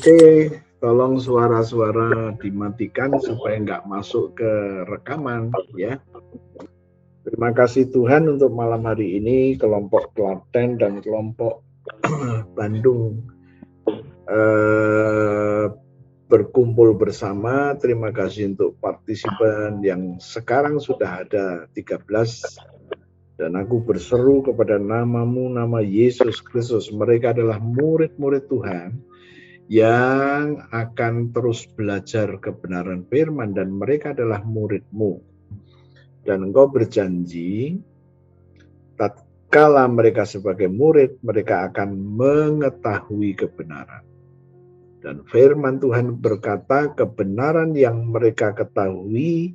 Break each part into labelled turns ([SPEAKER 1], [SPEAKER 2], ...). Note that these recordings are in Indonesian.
[SPEAKER 1] Oke, tolong suara-suara dimatikan supaya nggak masuk ke rekaman ya. Terima kasih Tuhan untuk malam hari ini kelompok Klaten dan kelompok Bandung berkumpul bersama. Terima kasih untuk partisipan yang sekarang sudah ada 13. Dan aku berseru kepada namamu, nama Yesus Kristus. Mereka adalah murid-murid Tuhan yang akan terus belajar kebenaran firman, dan mereka adalah murid-Mu. Dan Engkau berjanji, tatkala mereka sebagai murid, mereka akan mengetahui kebenaran. Dan firman Tuhan berkata, kebenaran yang mereka ketahui,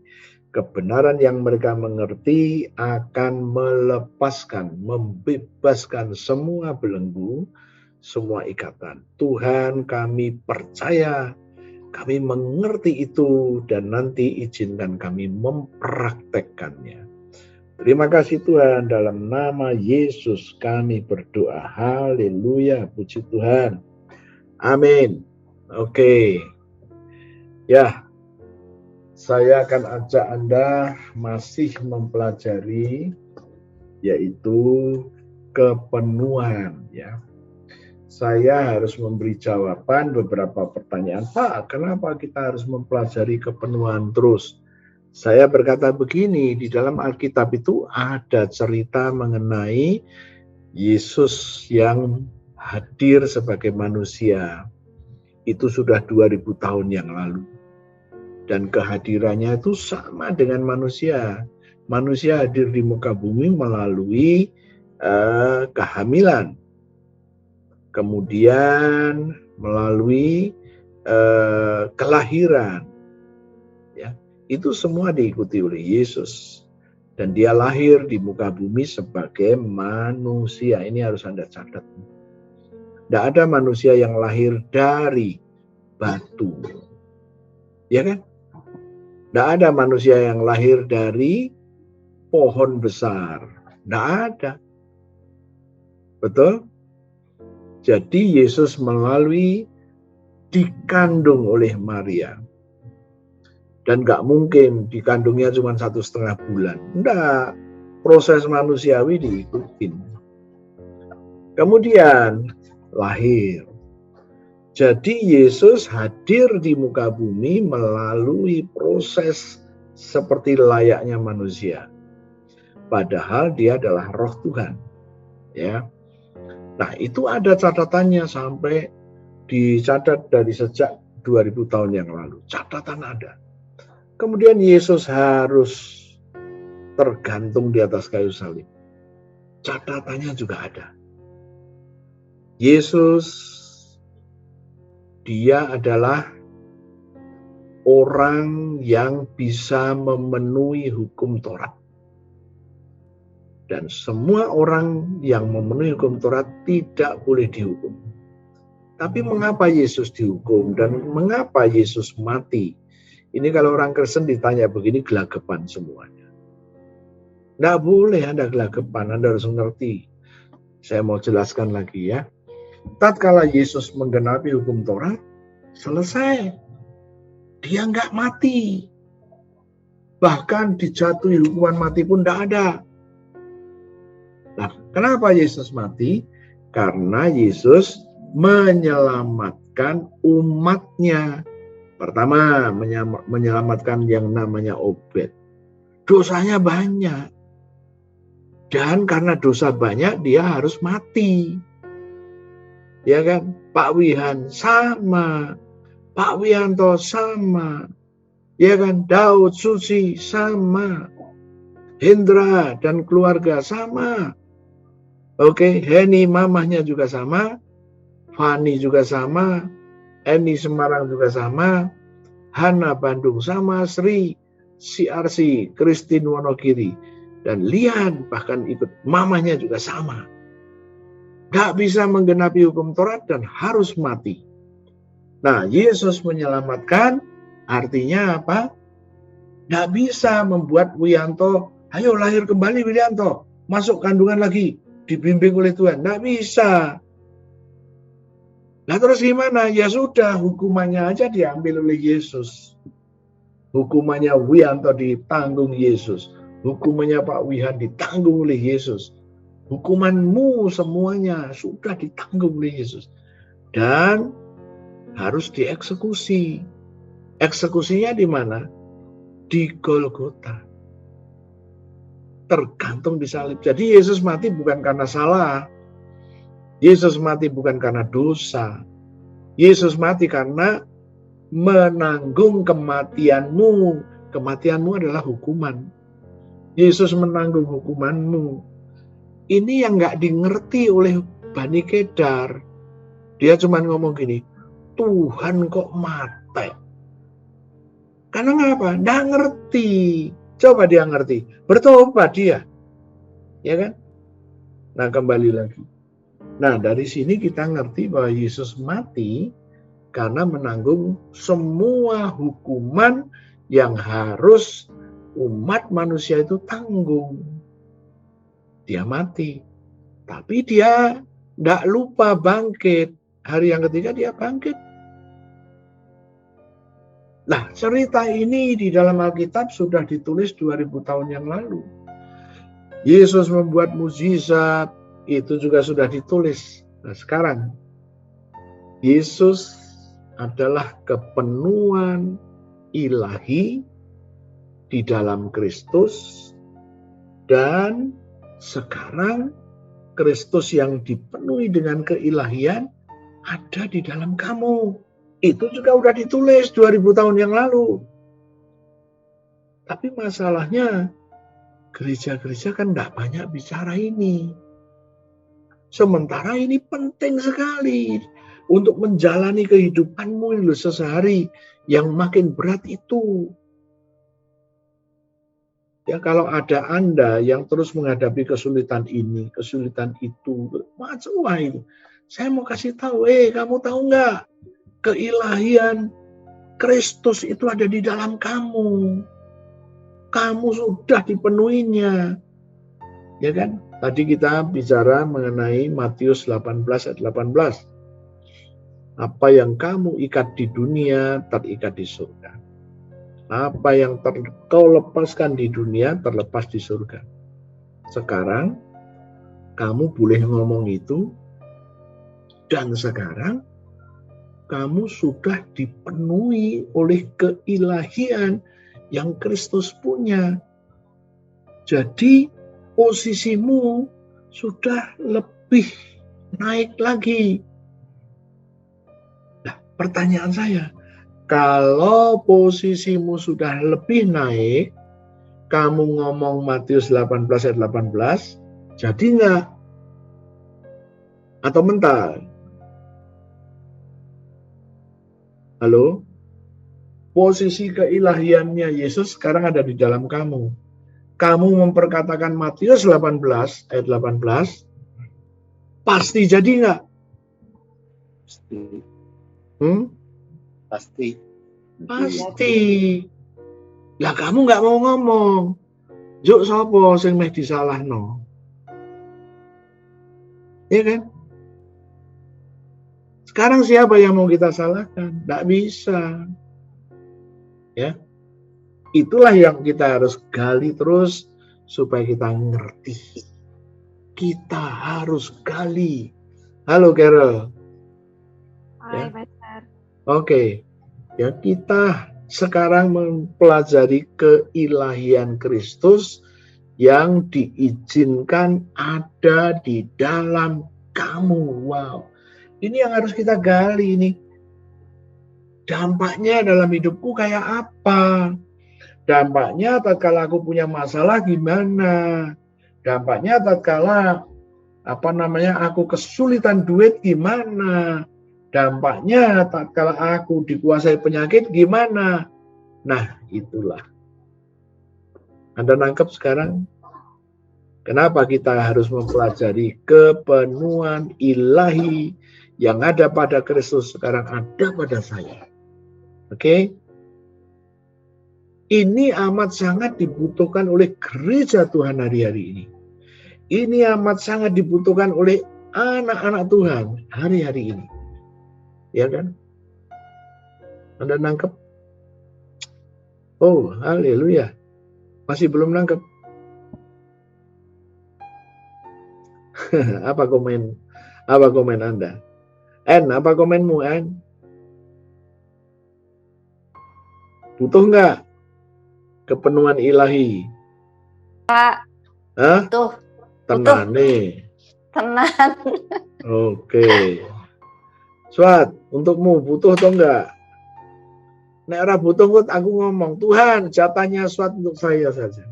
[SPEAKER 1] kebenaran yang mereka mengerti akan melepaskan, membebaskan semua belenggu, semua ikatan. Tuhan, kami percaya, kami mengerti itu, dan nanti izinkan kami mempraktekkannya. Terima kasih Tuhan, dalam nama Yesus kami berdoa. Haleluya, puji Tuhan. Amin. Oke. Ya, saya akan ajak Anda masih mempelajari, yaitu kepenuhan, ya. Saya harus memberi jawaban beberapa pertanyaan. Pak, kenapa kita harus mempelajari kepenuhan terus? Saya berkata begini, di dalam Alkitab itu ada cerita mengenai Yesus yang hadir sebagai manusia. Itu sudah 2000 tahun yang lalu. Dan kehadirannya itu sama dengan manusia. Manusia hadir di muka bumi melalui kehamilan. Kemudian melalui kelahiran, ya, itu semua diikuti oleh Yesus, dan dia lahir di muka bumi sebagai manusia. Ini harus Anda catat. Tidak ada manusia yang lahir dari batu, ya kan? Tidak ada manusia yang lahir dari pohon besar, tidak ada, betul? Jadi Yesus melalui dikandung oleh Maria. Dan gak mungkin dikandungnya cuma 1,5 bulan. Enggak, proses manusiawi diikutin. Kemudian lahir. Jadi Yesus hadir di muka bumi melalui proses seperti layaknya manusia. Padahal dia adalah roh Tuhan. Ya. Nah, itu ada catatannya sampai dicatat dari sejak 2000 tahun yang lalu. Catatan ada. Kemudian Yesus harus tergantung di atas kayu salib. Catatannya juga ada. Yesus, dia adalah orang yang bisa memenuhi hukum Taurat. Dan semua orang yang memenuhi hukum Taurat tidak boleh dihukum. Tapi mengapa Yesus dihukum dan mengapa Yesus mati? Ini kalau orang Kristen ditanya begini, gelagapan semuanya. Tidak boleh Anda gelagapan, Anda harus mengerti. Saya mau jelaskan lagi ya. Tatkala Yesus menggenapi hukum Taurat, selesai. Dia nggak mati. Bahkan dijatuhi hukuman mati pun tidak ada. Nah, kenapa Yesus mati? Karena Yesus menyelamatkan umatnya. Pertama, menyelamatkan yang namanya Obed. Dosanya banyak. Dan karena dosa banyak, dia harus mati. Ya kan? Pak Wihan sama. Pak Wihanto sama. Ya kan? Daud, Susi sama. Hendra dan keluarga sama. Oke, Heni mamahnya juga sama, Fani juga sama, Eni Semarang juga sama, Hana Bandung sama, Sri, CRC, Christine Wonogiri, dan Lian bahkan ikut mamahnya juga sama. Gak bisa menggenapi hukum Taurat dan harus mati. Nah, Yesus menyelamatkan artinya apa? Gak bisa membuat Wiyanto, ayo lahir kembali Wiyanto, masuk kandungan lagi. Dibimbing oleh Tuhan, tidak bisa. Nah terus gimana? Ya sudah, hukumannya aja diambil oleh Yesus. Hukumannya Wianto ditanggung Yesus. Hukumannya Pak Wihan ditanggung oleh Yesus. Hukumanmu semuanya sudah ditanggung oleh Yesus. Dan harus dieksekusi. Eksekusinya di mana? Di Golgota. Tergantung di salib. Jadi Yesus mati bukan karena salah. Yesus mati bukan karena dosa. Yesus mati karena menanggung kematianmu. Kematianmu adalah hukuman. Yesus menanggung hukumanmu. Ini yang nggak dimengerti oleh Bani Kedar. Dia cuma ngomong gini, Tuhan kok mati? Karena ngapa? Nggak ngerti. Coba dia ngerti. Bertobat dia. Ya kan? Nah kembali lagi. Nah dari sini kita ngerti bahwa Yesus mati karena menanggung semua hukuman yang harus umat manusia itu tanggung. Dia mati. Tapi dia tidak lupa bangkit. Hari yang ketiga dia bangkit. Nah, cerita ini di dalam Alkitab sudah ditulis 2000 tahun yang lalu. Yesus membuat mukjizat, itu juga sudah ditulis. Nah, sekarang Yesus adalah kepenuhan ilahi di dalam Kristus, dan sekarang Kristus yang dipenuhi dengan keilahian ada di dalam kamu. Itu juga udah ditulis 2000 tahun yang lalu. Tapi masalahnya gereja-gereja kan tidak banyak bicara ini. Sementara ini penting sekali untuk menjalani kehidupanmu sehari yang makin berat itu. Ya kalau ada Anda yang terus menghadapi kesulitan ini, kesulitan itu, macam itu. Saya mau kasih tahu, kamu tahu nggak? Keilahian Kristus itu ada di dalam kamu. Kamu sudah dipenuhinya. Ya kan? Tadi kita bicara mengenai Matius 18 ayat 18. Apa yang kamu ikat di dunia terikat di surga. Apa yang kau lepaskan di dunia terlepas di surga. Sekarang kamu boleh ngomong itu, dan sekarang kamu sudah dipenuhi oleh keilahian yang Kristus punya. Jadi posisimu sudah lebih naik lagi. Nah, pertanyaan saya, kalau posisimu sudah lebih naik, kamu ngomong Matius 18 ayat 18, jadi nggak? Atau mental? Halo? Posisi keilahiannya Yesus sekarang ada di dalam kamu. Kamu memperkatakan Matius 18 ayat 18, pasti jadi nggak?
[SPEAKER 2] Pasti.
[SPEAKER 1] Pasti. Lah kamu nggak mau ngomong. Juk sopo sing meh disalahno? Ya kan? Sekarang siapa yang mau kita salahkan? Nggak bisa. Ya. Itulah yang kita harus gali terus supaya kita ngerti. Kita harus gali. Halo Carol.
[SPEAKER 3] Hai, Pacar.
[SPEAKER 1] Oke. Ya, kita sekarang mempelajari keilahian Kristus yang diizinkan ada di dalam kamu. Wow. Ini yang harus kita gali ini. Dampaknya dalam hidupku kayak apa? Dampaknya tatkala aku punya masalah gimana? Dampaknya tatkala aku kesulitan duit gimana? Dampaknya tatkala aku dikuasai penyakit gimana? Nah, itulah. Anda nangkep sekarang? Kenapa kita harus mempelajari kepenuhan ilahi yang ada pada Kristus sekarang ada pada saya? Oke? Ini amat sangat dibutuhkan oleh gereja Tuhan hari-hari ini. Ini amat sangat dibutuhkan oleh anak-anak Tuhan hari-hari ini. Ya kan? Anda nangkep? Oh, haleluya. Masih belum nangkep? Apa komen Anda? Apa komenmu, En? Butuh nggak kepenuhan ilahi?
[SPEAKER 3] Pak.
[SPEAKER 1] Hah?
[SPEAKER 3] Butuh.
[SPEAKER 1] Tenang nih.
[SPEAKER 3] Tenang.
[SPEAKER 1] Oke. Swat, untukmu butuh atau enggak? Nek ora butuh aku ngomong, Tuhan jatahnya Swat untuk saya saja.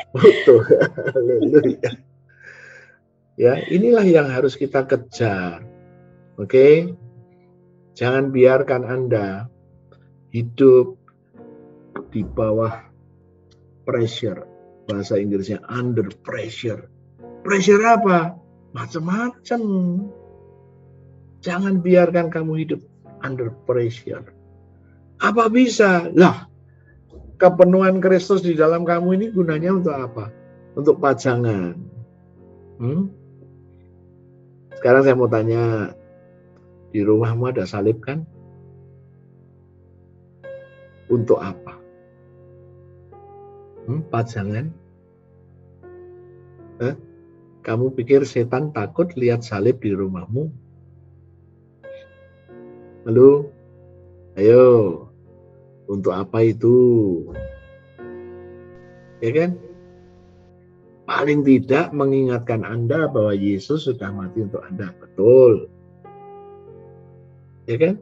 [SPEAKER 1] Butuh. Haleluya. Ya, inilah yang harus kita kejar. Oke? Jangan biarkan Anda hidup di bawah pressure. Bahasa Inggrisnya under pressure. Pressure apa? Macam-macam. Jangan biarkan kamu hidup under pressure. Apa bisa? Lah, kepenuhan Kristus di dalam kamu ini gunanya untuk apa? Untuk pajangan. Sekarang saya mau tanya, di rumahmu ada salib kan? Untuk apa? Pajangan? Kamu pikir setan takut lihat salib di rumahmu? Halo? Ayo, untuk apa itu? Ya kan? Paling tidak mengingatkan Anda bahwa Yesus sudah mati untuk Anda. Betul. Ya kan?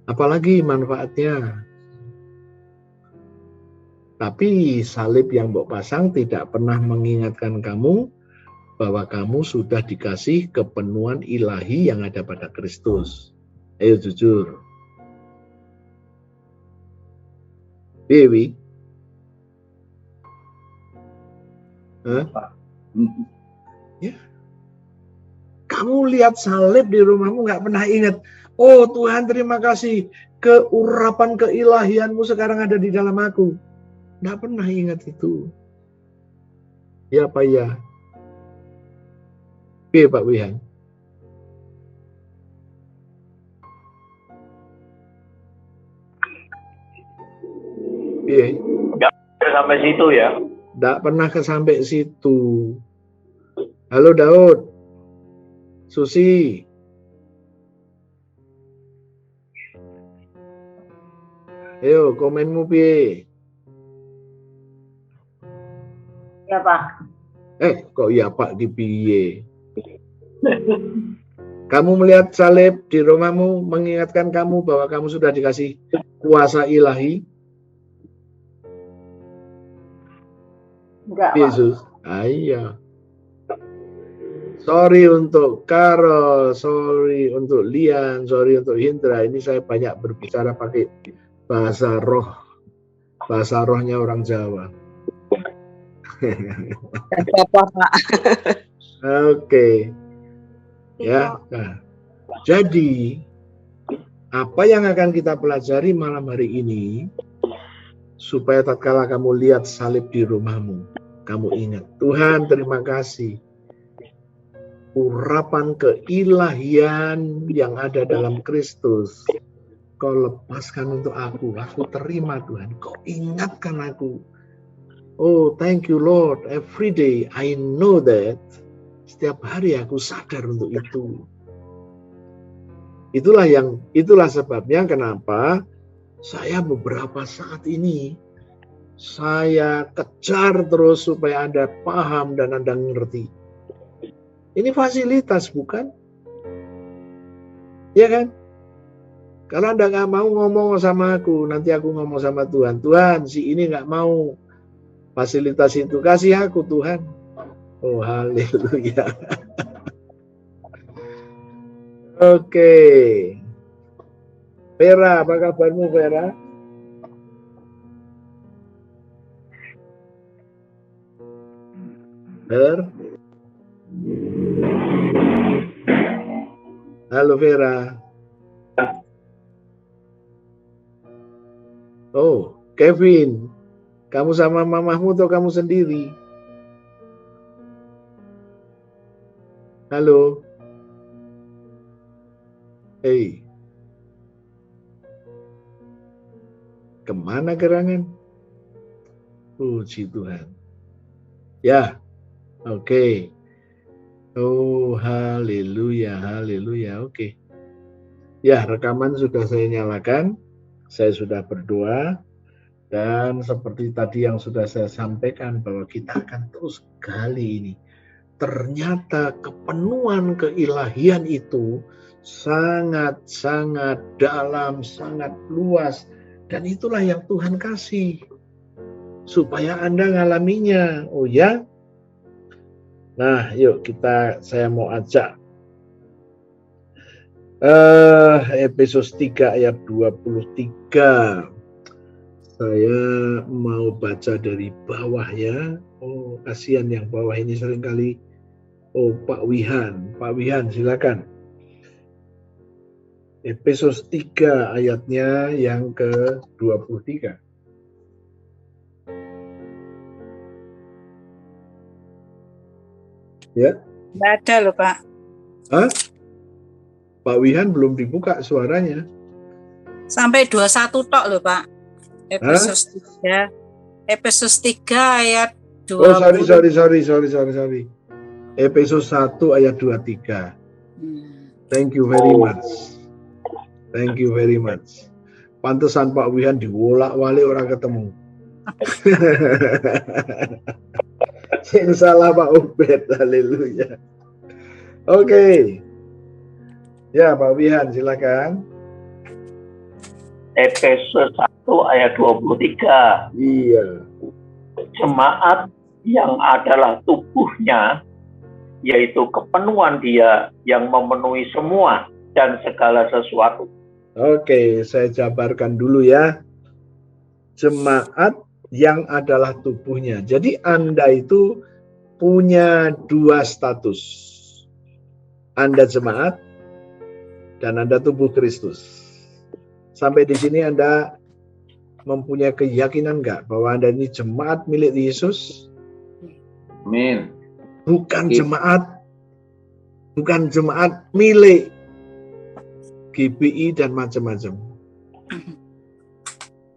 [SPEAKER 1] Apalagi manfaatnya. Tapi salib yang Mbok pasang tidak pernah mengingatkan kamu bahwa kamu sudah dikasih kepenuhan ilahi yang ada pada Kristus. Ayo jujur. Dewi. Ya. Kamu lihat salib di rumahmu nggak pernah ingat. Oh Tuhan terima kasih. Keurapan keilahianmu sekarang ada di dalam aku. Nggak pernah ingat itu. Ya Pak ya. Oke Pak Wihan.
[SPEAKER 2] Nggak sampai situ ya.
[SPEAKER 1] Nggak pernah sampai situ. Halo Daud. Susi. Ayo komenmu piye?
[SPEAKER 4] Ya Pak.
[SPEAKER 1] Kok ya Pak di piye? Kamu melihat salib di rumahmu mengingatkan kamu bahwa kamu sudah dikasih kuasa ilahi?
[SPEAKER 4] Enggak,
[SPEAKER 1] Yesus. Iya. Sorry untuk Carol, sorry untuk Lian, sorry untuk Hindra. Ini saya banyak berbicara pakai bahasa roh. Bahasa rohnya orang Jawa.
[SPEAKER 4] apa Pak?
[SPEAKER 1] Oke. Ya. Nah, jadi apa yang akan kita pelajari malam hari ini supaya tatkala kamu lihat salib di rumahmu, kamu ingat, Tuhan terima kasih. Urapan keilahian yang ada dalam Kristus Kau lepaskan untuk aku terima Tuhan, Kau ingatkan aku. Oh thank you Lord, every day I know that. Setiap hari aku sadar untuk itu. Itulah sebabnya kenapa saya beberapa saat ini saya kejar terus supaya Anda paham dan Anda ngerti. Ini fasilitas bukan? Ya kan? Kalau Anda nggak mau ngomong sama aku, nanti aku ngomong sama Tuhan. Tuhan, si ini nggak mau fasilitas itu, kasih aku Tuhan. Oh haleluya. Oke. Vera, apa kabarmu Vera? Halo Vera. Oh, Kevin. Kamu sama mamahmu atau kamu sendiri? Halo. Hei, kemana gerangan? Puji Tuhan. Ya, oke. Oh, haleluya, haleluya. Oke. Ya, rekaman sudah saya nyalakan. Saya sudah berdoa. Dan seperti tadi yang sudah saya sampaikan bahwa kita akan terus gali ini. Ternyata kepenuhan keilahian itu sangat-sangat dalam, sangat luas. Dan itulah yang Tuhan kasih. Supaya Anda ngalaminya. Oh ya? Nah, yuk saya mau ajak. Efesus 3 ayat 23. Saya mau baca dari bawah ya. Oh, kasihan yang bawah ini seringkali. Oh, Pak Wihan. Pak Wihan, silakan. Efesus 3 ayatnya yang ke-23. Ya.
[SPEAKER 5] Nggak ada loh, Pak.
[SPEAKER 1] Hah? Pak Wihan belum dibuka suaranya.
[SPEAKER 5] Sampai 21 tok loh, Pak. Efesus 3. Efesus 3 ayat 20.
[SPEAKER 1] Oh, sorry. Efesus 1 ayat 23. Thank you very much. Pantesan Pak Wihan diwolak-walik orang ketemu. Yang salah Pak Ubed, haleluya. Oke. Ya, Pak Wihan, silakan.
[SPEAKER 2] Efesus 1 ayat 23.
[SPEAKER 1] Iya.
[SPEAKER 2] Jemaat yang adalah tubuhnya, yaitu kepenuhan Dia yang memenuhi semua dan segala sesuatu.
[SPEAKER 1] Oke, saya jabarkan dulu ya. Jemaat yang adalah tubuhnya. Jadi Anda itu punya dua status. Anda jemaat dan Anda tubuh Kristus. Sampai di sini Anda mempunyai keyakinan enggak bahwa Anda ini jemaat milik Yesus?
[SPEAKER 2] Amin.
[SPEAKER 1] Bukan jemaat milik GBI dan macam-macam.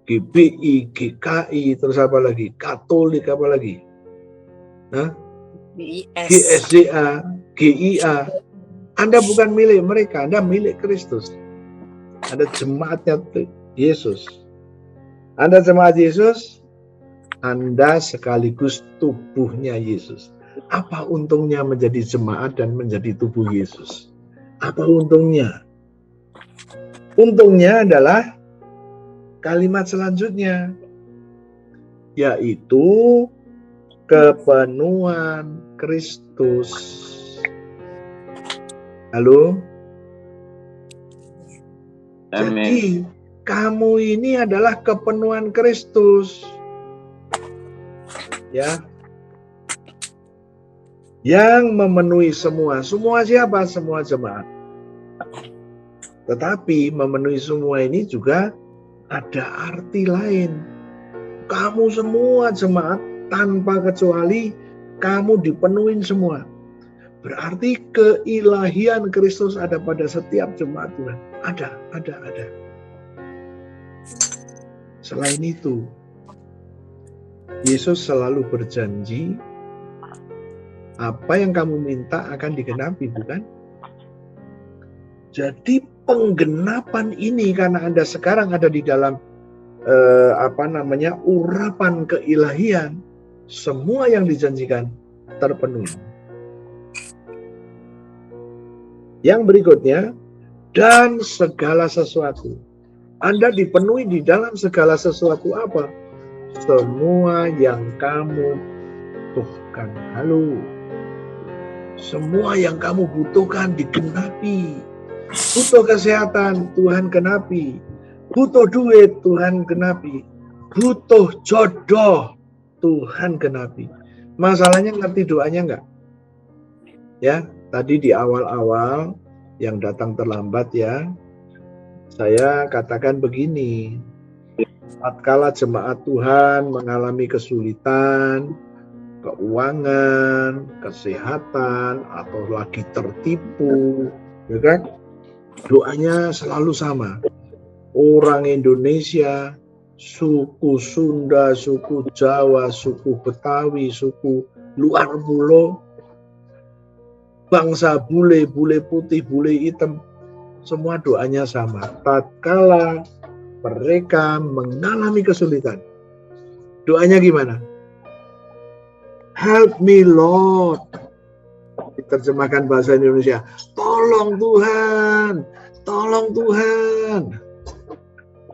[SPEAKER 1] GBI, GKI, terus apa lagi? Katolik apa lagi? GSDA, GIA. Anda bukan milik mereka, Anda milik Kristus. Anda jemaatnya Yesus. Anda jemaat Yesus, Anda sekaligus tubuhnya Yesus. Apa untungnya menjadi jemaat dan menjadi tubuh Yesus? Apa untungnya? Untungnya adalah kalimat selanjutnya, yaitu kepenuhan Kristus. Halo?
[SPEAKER 2] Amin.
[SPEAKER 1] Jadi, kamu ini adalah kepenuhan Kristus. Ya. Yang memenuhi semua. Semua siapa? Semua jemaat. Tetapi memenuhi semua ini juga ada arti lain. Kamu semua jemaat tanpa kecuali kamu dipenuhin semua. Berarti keilahian Kristus ada pada setiap jemaat Tuhan. Ada. Selain itu, Yesus selalu berjanji apa yang kamu minta akan digenapi, bukan? Jadi penggenapan ini karena Anda sekarang ada di dalam urapan keilahian, semua yang dijanjikan terpenuhi. Yang berikutnya, dan segala sesuatu. Anda dipenuhi di dalam segala sesuatu apa? Semua yang kamu butuhkan. Halo. Semua yang kamu butuhkan digenapi. Butuh kesehatan, Tuhan genapi. Butuh duit, Tuhan genapi. Butuh jodoh, Tuhan genapi. Masalahnya ngerti doanya enggak? Ya, tadi di awal-awal yang datang terlambat ya, saya katakan begini. Tatkala jemaat Tuhan mengalami kesulitan, keuangan, kesehatan, atau lagi tertipu, ya kan? Doanya selalu sama. Orang Indonesia, suku Sunda, suku Jawa, suku Betawi, suku luar pulau, bangsa bule, bule putih, bule hitam, semua doanya sama. Tatkala mereka mengalami kesulitan, doanya gimana? Help me Lord. Diterjemahkan bahasa Indonesia, tolong Tuhan, tolong Tuhan.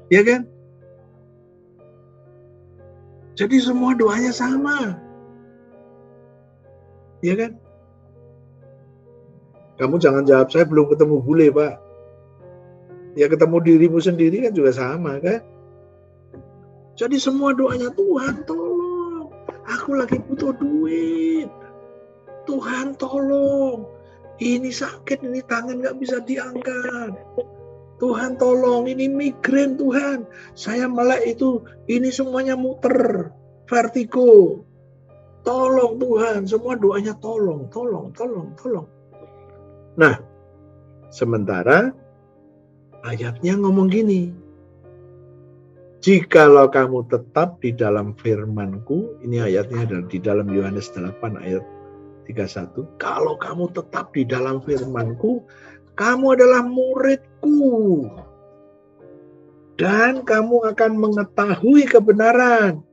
[SPEAKER 1] Ya kan? Jadi semua doanya sama. Ya kan? Kamu jangan jawab, saya belum ketemu bule, Pak. Ya ketemu dirimu sendiri kan juga sama, kan? Jadi semua doanya, Tuhan tolong. Aku lagi butuh duit. Tuhan tolong. Ini sakit, ini tangan gak bisa diangkat. Tuhan tolong, ini migrain Tuhan. Saya melek itu, ini semuanya muter. Vertigo. Tolong Tuhan, semua doanya tolong, tolong, tolong, tolong. Nah, sementara ayatnya ngomong gini. Jikalau kamu tetap di dalam firman-Ku, ini ayatnya adalah di dalam Yohanes 8 ayat 31. Kalau kamu tetap di dalam firman-Ku, kamu adalah murid-Ku. Dan kamu akan mengetahui kebenaran.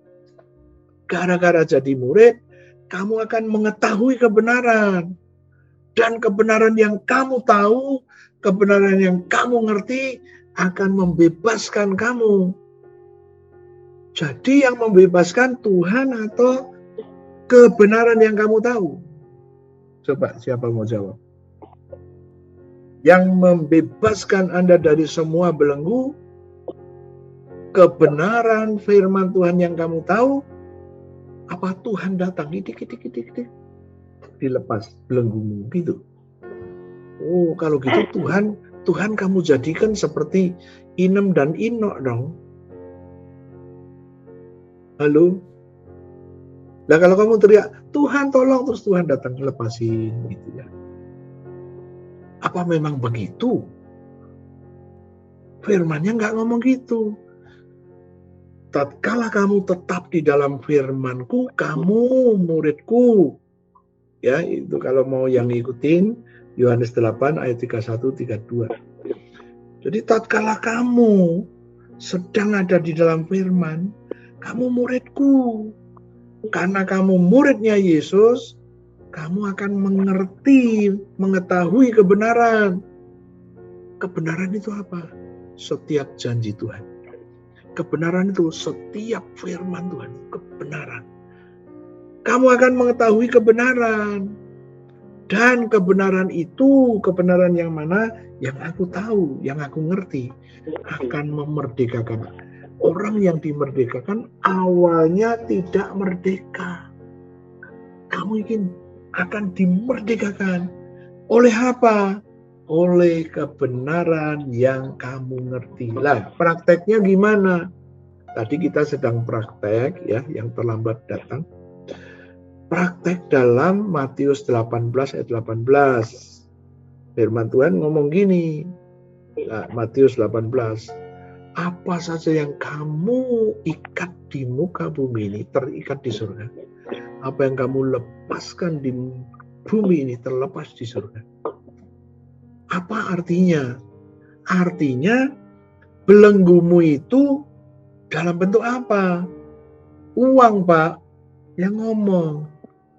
[SPEAKER 1] Gara-gara jadi murid, kamu akan mengetahui kebenaran. Dan kebenaran yang kamu tahu, kebenaran yang kamu ngerti, akan membebaskan kamu. Jadi yang membebaskan Tuhan atau kebenaran yang kamu tahu? Coba siapa mau jawab? Yang membebaskan Anda dari semua belenggu, kebenaran firman Tuhan yang kamu tahu, apa Tuhan datang, dilepas belenggumu gitu. Oh, kalau gitu Tuhan kamu jadikan seperti Inem dan Inok dong. Halo? Nah kalau kamu teriak, Tuhan tolong, terus Tuhan datang lepasin gitu ya. Apa memang begitu? Firman-Nya nggak ngomong gitu. Tatkala kamu tetap di dalam firman-Ku, kamu murid-Ku. Ya, itu kalau mau yang ngikutin Yohanes 8 ayat 31 32. Jadi tatkala kamu sedang ada di dalam firman, kamu murid-Ku. Karena kamu muridnya Yesus, kamu akan mengerti, mengetahui kebenaran. Kebenaran itu apa? Setiap janji Tuhan. Kebenaran itu setiap firman Tuhan. Kebenaran. Kamu akan mengetahui kebenaran. Dan kebenaran itu, kebenaran yang mana? Yang aku tahu, yang aku ngerti. Akan memerdekakan. Orang yang dimerdekakan awalnya tidak merdeka. Kamu ingin akan dimerdekakan. Oleh apa? Oleh kebenaran yang kamu ngerti. Lah, prakteknya gimana? Tadi kita sedang praktek ya, yang terlambat datang. Praktek dalam Matius 18 ayat 18. Firman Tuhan ngomong gini. Nah, Matius 18. Apa saja yang kamu ikat di muka bumi ini terikat di surga. Apa yang kamu lepaskan di bumi ini terlepas di surga. Apa artinya? Artinya belenggumu itu dalam bentuk apa? Uang, Pak. Yang ngomong.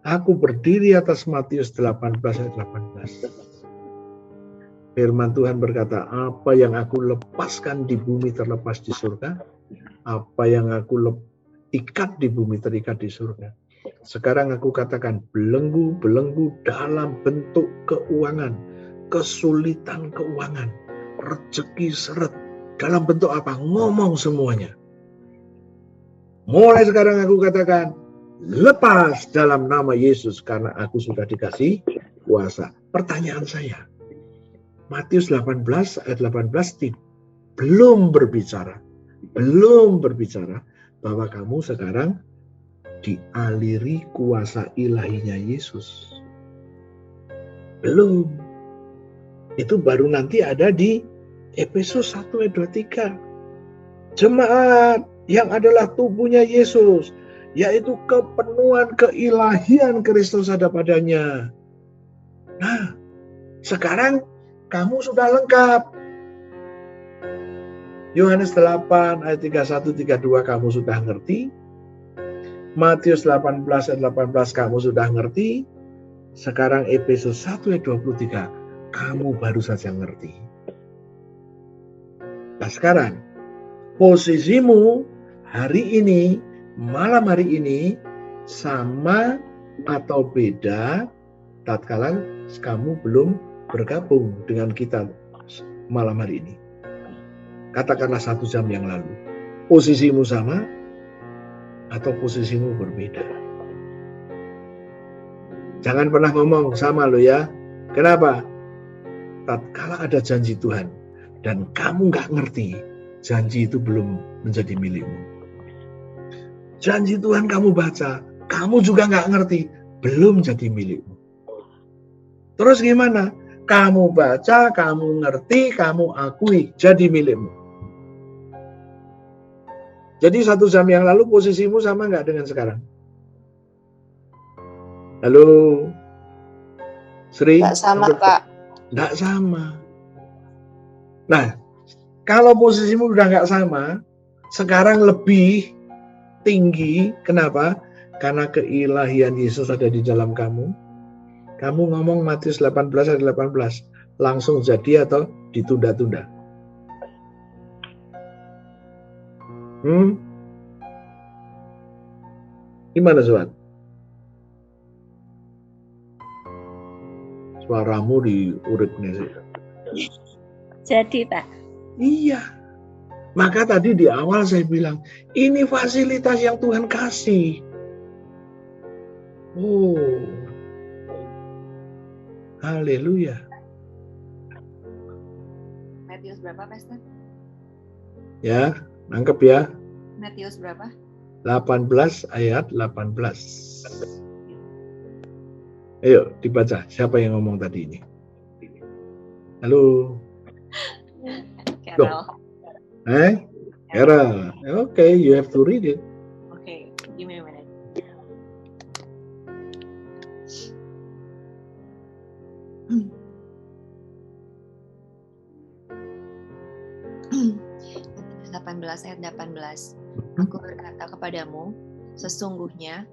[SPEAKER 1] Aku berdiri atas Matius 18 ayat 18. Firman Tuhan berkata, apa yang aku lepaskan di bumi terlepas di surga. Apa yang aku ikat di bumi terikat di surga. Sekarang aku katakan belenggu-belenggu dalam bentuk keuangan. Kesulitan keuangan. Rezeki seret. Dalam bentuk apa? Ngomong semuanya. Mulai sekarang aku katakan, lepas dalam nama Yesus karena aku sudah dikasih kuasa. Pertanyaan saya. Matius 18 ayat 18 belum berbicara bahwa kamu sekarang dialiri kuasa ilahinya Yesus. Belum. Itu baru nanti ada di Efesus 1 ayat 23. Jemaat yang adalah tubuhnya Yesus, yaitu kepenuhan keilahian Kristus ada padanya. Nah, sekarang kamu sudah lengkap. Yohanes 8 ayat 31-32 kamu sudah ngerti. Matius 18 ayat 18 kamu sudah ngerti. Sekarang Efesus 1 ayat 23 kamu baru saja ngerti. Nah sekarang posisimu hari ini, malam hari ini sama atau beda tatkala kamu belum bergabung dengan kita malam hari ini. Katakanlah 1 jam yang lalu. Posisimu sama atau posisimu berbeda. Jangan pernah ngomong sama lo ya. Kenapa? Tatkala ada janji Tuhan dan kamu nggak ngerti, janji itu belum menjadi milikmu. Janji Tuhan kamu baca, kamu juga nggak ngerti, belum jadi milikmu. Terus gimana? Kamu baca, kamu ngerti, kamu akui, jadi milikmu. Jadi 1 jam yang lalu posisimu sama nggak dengan sekarang? Halo, Sri?
[SPEAKER 3] Nggak sama, Kak.
[SPEAKER 1] Nggak sama. Nah, kalau posisimu udah nggak sama, sekarang lebih tinggi. Kenapa? Karena keilahian Yesus ada di dalam kamu. Kamu ngomong Matius 18 ayat 18, langsung jadi atau ditunda-tunda? Gimana Sobat? Suaramu diurip nih.
[SPEAKER 3] Jadi, Pak.
[SPEAKER 1] Iya. Maka tadi di awal saya bilang, ini fasilitas yang Tuhan kasih. Oh. Haleluya.
[SPEAKER 6] Matius berapa, Pastor?
[SPEAKER 1] Ya, nangkep ya.
[SPEAKER 6] Matius berapa?
[SPEAKER 1] 18 ayat 18. Ayo dibaca, siapa yang ngomong tadi ini? Halo.
[SPEAKER 6] Carol.
[SPEAKER 1] Carol. Okay, you have to read it.
[SPEAKER 6] Okay, give me a minute. Matius 18 ayat 18. Aku berkata kepadamu, sesungguhnya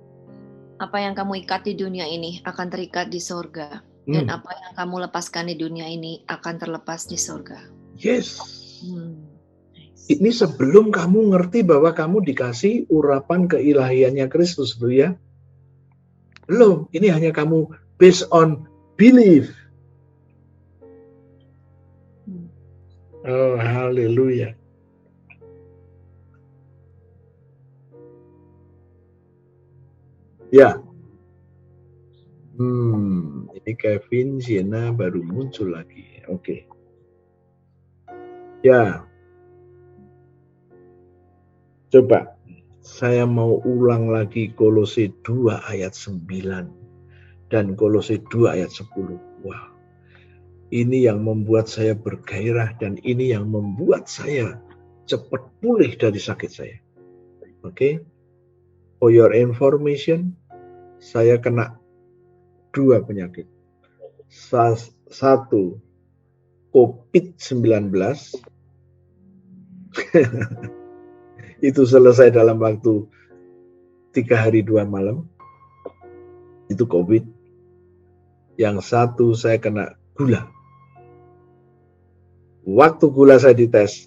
[SPEAKER 6] apa yang kamu ikat di dunia ini akan terikat di sorga. Dan apa yang kamu lepaskan di dunia ini akan terlepas di sorga.
[SPEAKER 1] Yes.
[SPEAKER 6] Nice.
[SPEAKER 1] Ini sebelum kamu ngerti bahwa kamu dikasih urapan keilahiannya Kristus, bro ya. Belum, ini hanya kamu based on belief. Oh, haleluya. Ya. Ini Kevin, Sienna baru muncul lagi. Oke. Ya. Coba saya mau ulang lagi Kolose 2 ayat 9 dan Kolose 2 ayat 10. Wah. Ini yang membuat saya bergairah dan ini yang membuat saya cepat pulih dari sakit saya. Oke. For your information, saya kena 2 penyakit. Satu, COVID-19. Itu selesai dalam waktu 3 hari 2 malam. Itu COVID. Yang satu saya kena gula. Waktu gula saya dites,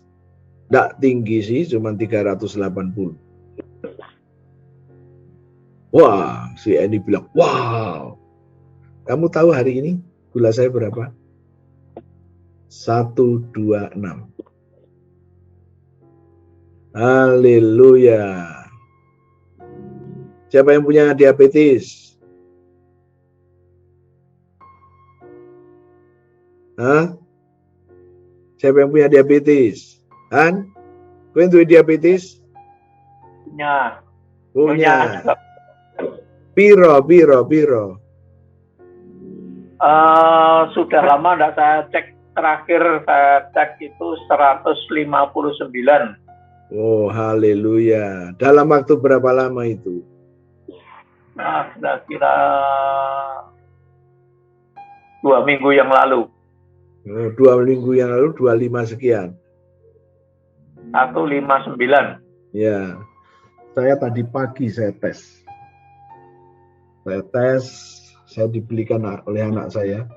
[SPEAKER 1] tidak tinggi sih, cuma 380. Wah, si Eni bilang, wow. Kamu tahu hari ini gula saya berapa? 126. Haleluya. Siapa yang punya diabetes? Hah? Siapa yang punya diabetes? Han? Kau yang punya diabetes? Punya. Piro.
[SPEAKER 2] Sudah lama tidak saya cek terakhir saya cek itu 159.
[SPEAKER 1] Oh, haleluya. Dalam waktu berapa lama itu?
[SPEAKER 2] Nah, kira-kira 2 minggu yang lalu.
[SPEAKER 1] Oh, 2 minggu yang lalu 25 sekian.
[SPEAKER 2] 159.
[SPEAKER 1] Ya, saya tadi pagi saya tes. Saya dibelikan oleh anak saya.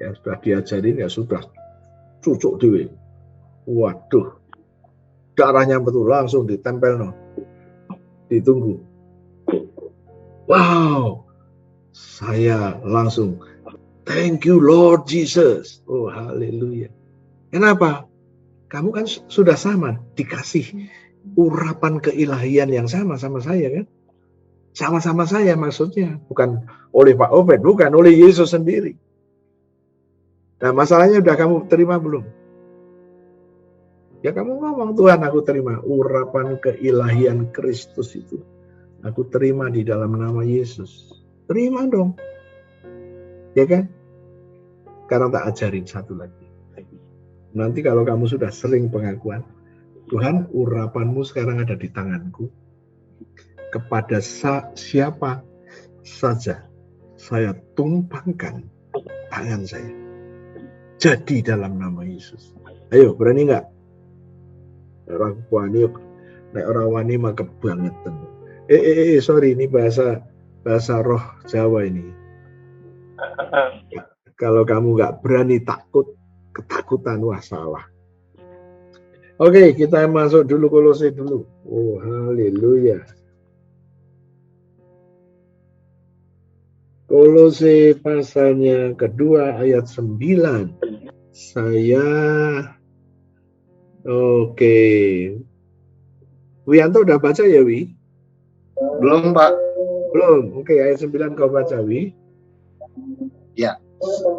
[SPEAKER 1] Ya sudah diajarin, ya sudah cucuk dewe. Waduh, darahnya betul langsung ditempel no. Ditunggu. Wow, saya langsung thank you Lord Jesus. Oh haleluya. Kenapa? Kamu kan sudah sama dikasih urapan keilahian yang sama saya kan? Sama-sama saya maksudnya, bukan oleh Pak Obed, bukan oleh Yesus sendiri. Nah masalahnya udah kamu terima belum? Ya kamu ngomong, Tuhan aku terima urapan keilahian Kristus itu. Aku terima di dalam nama Yesus. Terima dong. Ya kan? Sekarang tak ajarin satu lagi. Nanti kalau kamu sudah sering pengakuan, Tuhan urapanmu sekarang ada di tanganku. Kepada siapa saja saya tumpangkan tangan saya. Jadi dalam nama Yesus. Ayo, berani nggak? Orang wani, nek orang wani mah kebangetan. Sorry, ini bahasa roh Jawa ini. Kalau kamu nggak berani ketakutan, wah salah. Oke, kita masuk dulu Kolose dulu. Oh, haleluya. Kolose pasalnya kedua ayat 9. Oke. Wianto udah baca ya, Wi?
[SPEAKER 7] Belum, Pak.
[SPEAKER 1] Belum. Oke, ayat 9 kau baca, Wi.
[SPEAKER 7] Ya.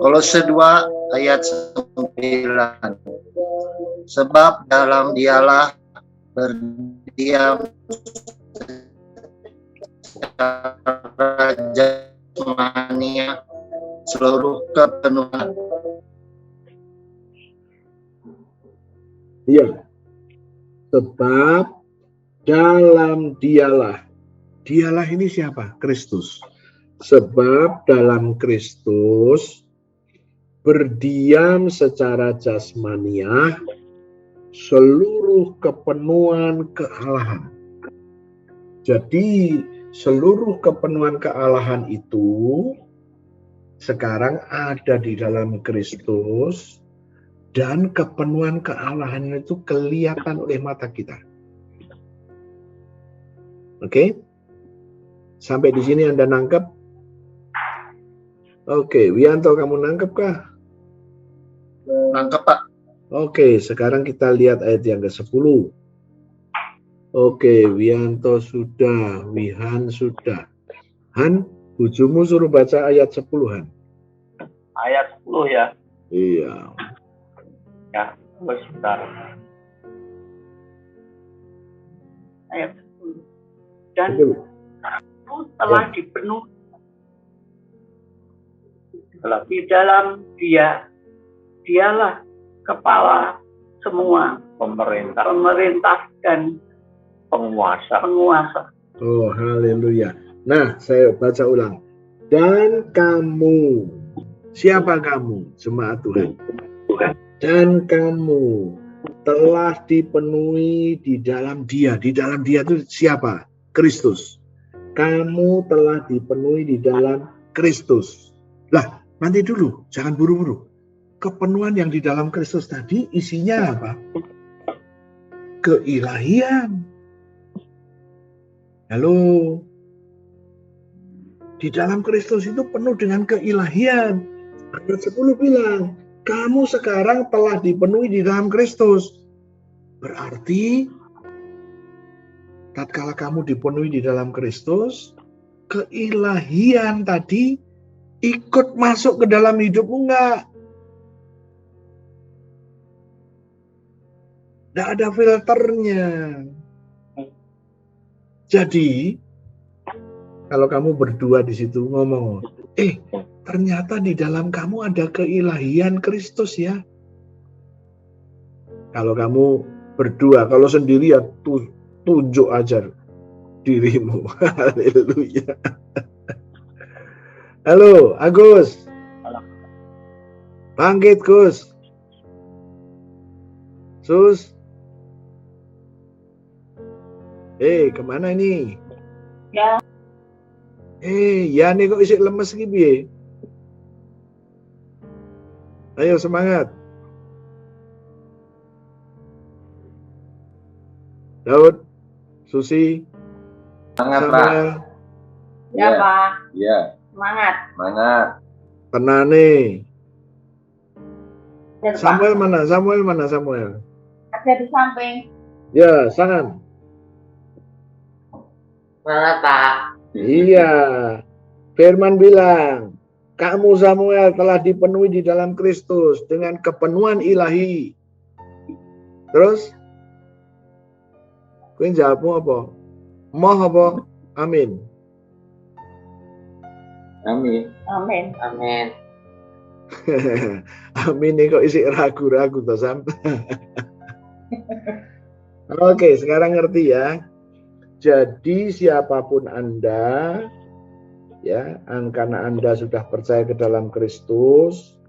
[SPEAKER 7] Kolose 2 ayat 9. Sebab dalam dialah berdiam jasmania seluruh kepenuhan.
[SPEAKER 1] Iya. Sebab dalam dialah ini siapa? Kristus. Sebab dalam Kristus berdiam secara jasmaniah seluruh kepenuhan kealahan. Jadi seluruh kepenuhan kealahan itu sekarang ada di dalam Kristus dan kepenuhan kealahan itu kelihatan oleh mata kita. Oke? Sampai di sini Anda nangkep? Oke, Wianto kamu nangkep kah?
[SPEAKER 7] Nangkep, Pak.
[SPEAKER 1] Oke, sekarang kita lihat ayat yang ke-10. Oke, Wianto sudah, Wihan sudah. Han, bujumu suruh baca ayat 10, Han.
[SPEAKER 2] Ayat 10 ya.
[SPEAKER 1] Iya.
[SPEAKER 2] Ya, sebentar. Ayat 10. Dan kamu telah dipenuhi di dalam dialah kepala semua pemerintah dan penguasa.
[SPEAKER 1] Oh, haleluya. Nah, saya baca ulang. Dan kamu, siapa kamu? Jemaat Tuhan. Dan kamu telah dipenuhi di dalam Dia. Di dalam Dia itu siapa? Kristus. Kamu telah dipenuhi di dalam Kristus. Lah, nanti dulu, jangan buru-buru. Kepenuhan yang di dalam Kristus tadi isinya apa? Keilahian. Halo. Di dalam Kristus itu penuh dengan keilahian. Ayat 10 bilang, kamu sekarang telah dipenuhi di dalam Kristus. Berarti tatkala kamu dipenuhi di dalam Kristus, keilahian tadi ikut masuk ke dalam hidupmu enggak? Enggak ada filternya. Jadi, kalau kamu berdua di situ ngomong, Ternyata di dalam kamu ada keilahian Kristus ya. Kalau kamu berdua, kalau sendiri ya tunjuk aja dirimu. Haleluya. Halo, Agus. Bangkit, Gus. Sus. Kemana ini?
[SPEAKER 4] Ya.
[SPEAKER 1] Ya nih kok isi lemes gitu. Ayo semangat. Daud, Susi,
[SPEAKER 8] Semangat, Pak.
[SPEAKER 1] Samuel.
[SPEAKER 4] Ya, Pak.
[SPEAKER 8] Iya,
[SPEAKER 4] Semangat.
[SPEAKER 8] semangat.
[SPEAKER 1] Tenane.
[SPEAKER 4] Ya, Pak.
[SPEAKER 1] Samuel mana? Samuel.
[SPEAKER 4] Ada di samping.
[SPEAKER 1] Ya, San.
[SPEAKER 4] Semangat, Pak.
[SPEAKER 1] Iya. Firman bilang, kamu Samuel telah dipenuhi di dalam Kristus dengan kepenuhan ilahi. Terus, kau jawabmu apa? Moh apa? Amin.
[SPEAKER 8] Amin.
[SPEAKER 4] Amin.
[SPEAKER 8] Amin.
[SPEAKER 1] Amin ini kok isi ragu-ragu toh Sam. Oke, sekarang ngerti ya. Jadi siapapun Anda, ya, karena Anda sudah percaya ke dalam Kristus,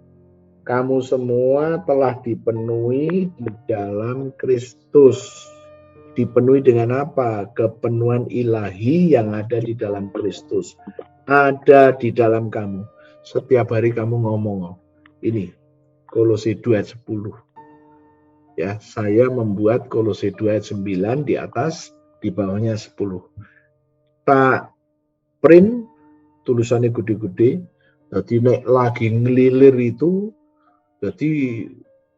[SPEAKER 1] kamu semua telah dipenuhi di dalam Kristus. Dipenuhi dengan apa? Kepenuhan ilahi yang ada di dalam Kristus. Ada di dalam kamu. Setiap hari kamu ngomong, ini Kolose 2 ayat 10. Ya, saya membuat Kolose 2 ayat 9 di atas, di bawahnya 10. Tak print tulisannya gede-gede, jadi nek lagi ngelilir itu, jadi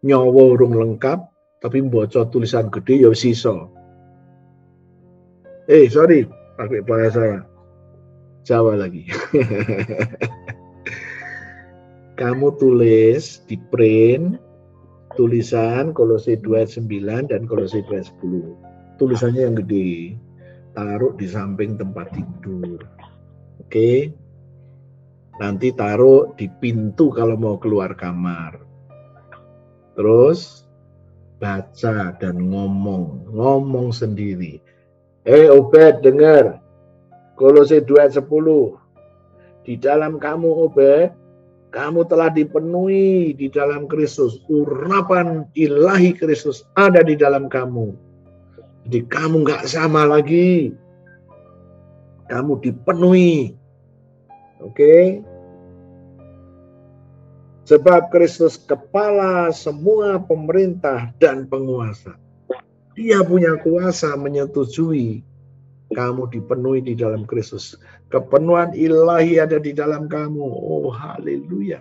[SPEAKER 1] nyawa urung lengkap, tapi bocor tulisan gede ya sisa. Sorry, pakai bahasa Jawa lagi. Kamu tulis di print tulisan Kolose 2 ayat 9 dan Kolose 2 ayat 10. Tulisannya yang gede, taruh di samping tempat tidur. Oke. Nanti taruh di pintu kalau mau keluar kamar. Terus baca dan ngomong sendiri. Obed, dengar. Kolose 2 ayat 10. Di dalam kamu, Obed, kamu telah dipenuhi di dalam Kristus. Urapan ilahi Kristus ada di dalam kamu. Jadi kamu nggak sama lagi. Kamu dipenuhi. Oke? Sebab Kristus kepala semua pemerintah dan penguasa. Dia punya kuasa menyetujui kamu dipenuhi di dalam Kristus. Kepenuhan ilahi ada di dalam kamu. Oh, haleluya.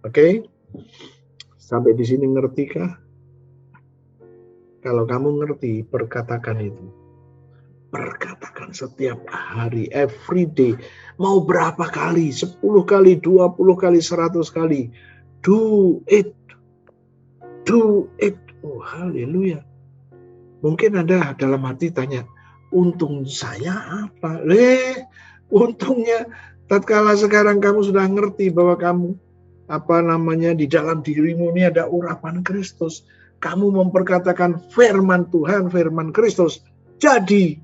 [SPEAKER 1] Oke? Sampai di sini ngerti kah? Kalau kamu ngerti, perkatakan itu. Perkatakan setiap hari, every day. Mau berapa kali? 10 kali, 20 kali, 100 kali. Do it. Do it. Oh, haleluya. Mungkin Anda dalam hati tanya, untung saya apa? Untungnya tatkala sekarang kamu sudah ngerti bahwa kamu di dalam dirimu ini ada urapan Kristus. Kamu memperkatakan firman Tuhan, firman Kristus. Jadi,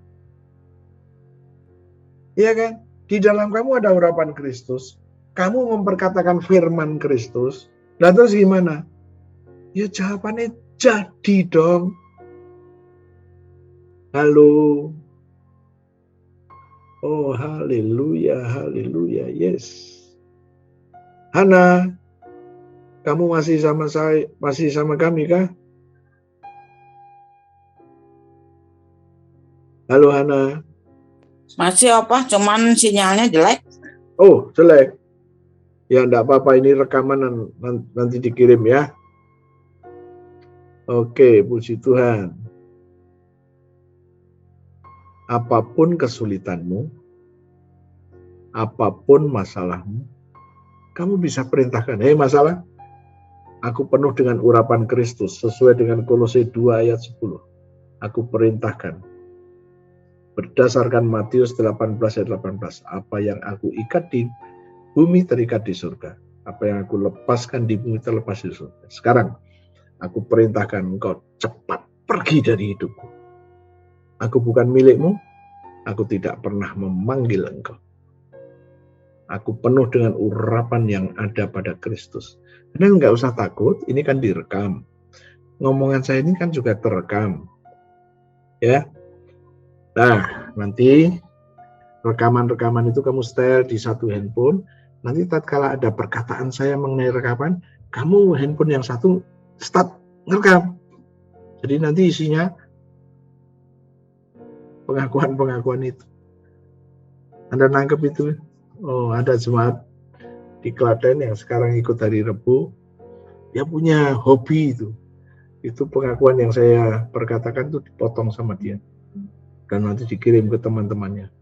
[SPEAKER 1] ya kan? Di dalam kamu ada urapan Kristus. Kamu memperkatakan firman Kristus. Nah terus gimana? Ya jawabannya jadi dong. Halo. Oh, haleluya, haleluya. Yes. Hana, kamu masih sama saya, masih sama kami kah? Halo Hana.
[SPEAKER 5] Masih apa? Cuman sinyalnya jelek.
[SPEAKER 1] Oh, jelek. Ya enggak apa-apa, ini rekaman nanti dikirim ya. Oke, puji Tuhan. Apapun kesulitanmu, apapun masalahmu, kamu bisa perintahkan, masalah, aku penuh dengan urapan Kristus, sesuai dengan Kolose 2 ayat 10. Aku perintahkan, Berdasarkan Matius 18 ayat 18, apa yang aku ikat di bumi terikat di surga. Apa yang aku lepaskan di bumi terlepas di surga. Sekarang, aku perintahkan engkau cepat pergi dari hidupku. Aku bukan milikmu, aku tidak pernah memanggil engkau. Aku penuh dengan urapan yang ada pada Kristus. Karena enggak usah takut, ini kan direkam. Ngomongan saya ini kan juga terekam. Ya. Nah, nanti rekaman-rekaman itu kamu setel di satu handphone. Nanti tatkala ada perkataan saya mengenai rekaman, kamu handphone yang satu start ngerekam. Jadi nanti isinya pengakuan-pengakuan itu. Anda nangkep itu? Oh, ada jemaat di Klaten yang sekarang ikut hari Rebu. Dia punya hobi itu. Itu pengakuan yang saya perkatakan itu dipotong sama dia. Dan nanti dikirim ke teman-temannya.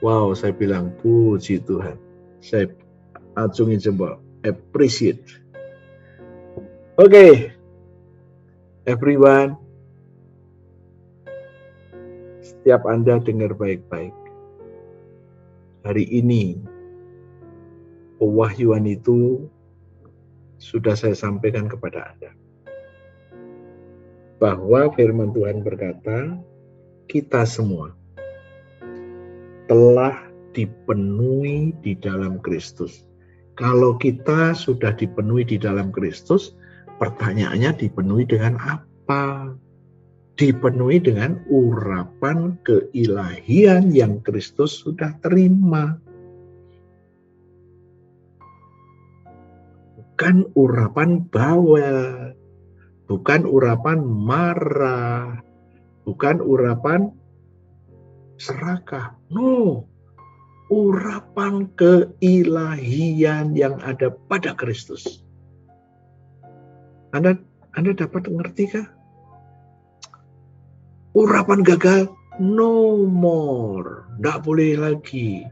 [SPEAKER 1] Wow, saya bilang, puji Tuhan. Saya acungi jempol. Appreciate. Okay. Everyone. Setiap Anda dengar baik-baik. Hari ini, pewahyuan itu sudah saya sampaikan kepada Anda. Bahwa firman Tuhan berkata, kita semua telah dipenuhi di dalam Kristus. Kalau kita sudah dipenuhi di dalam Kristus, pertanyaannya dipenuhi dengan apa? Dipenuhi dengan urapan keilahian yang Kristus sudah terima. Bukan urapan bawel, bukan urapan marah, bukan urapan serakah. No, urapan keilahian yang ada pada Kristus. Anda dapat ngerti kah? Urapan gagal, no more. Tidak boleh lagi.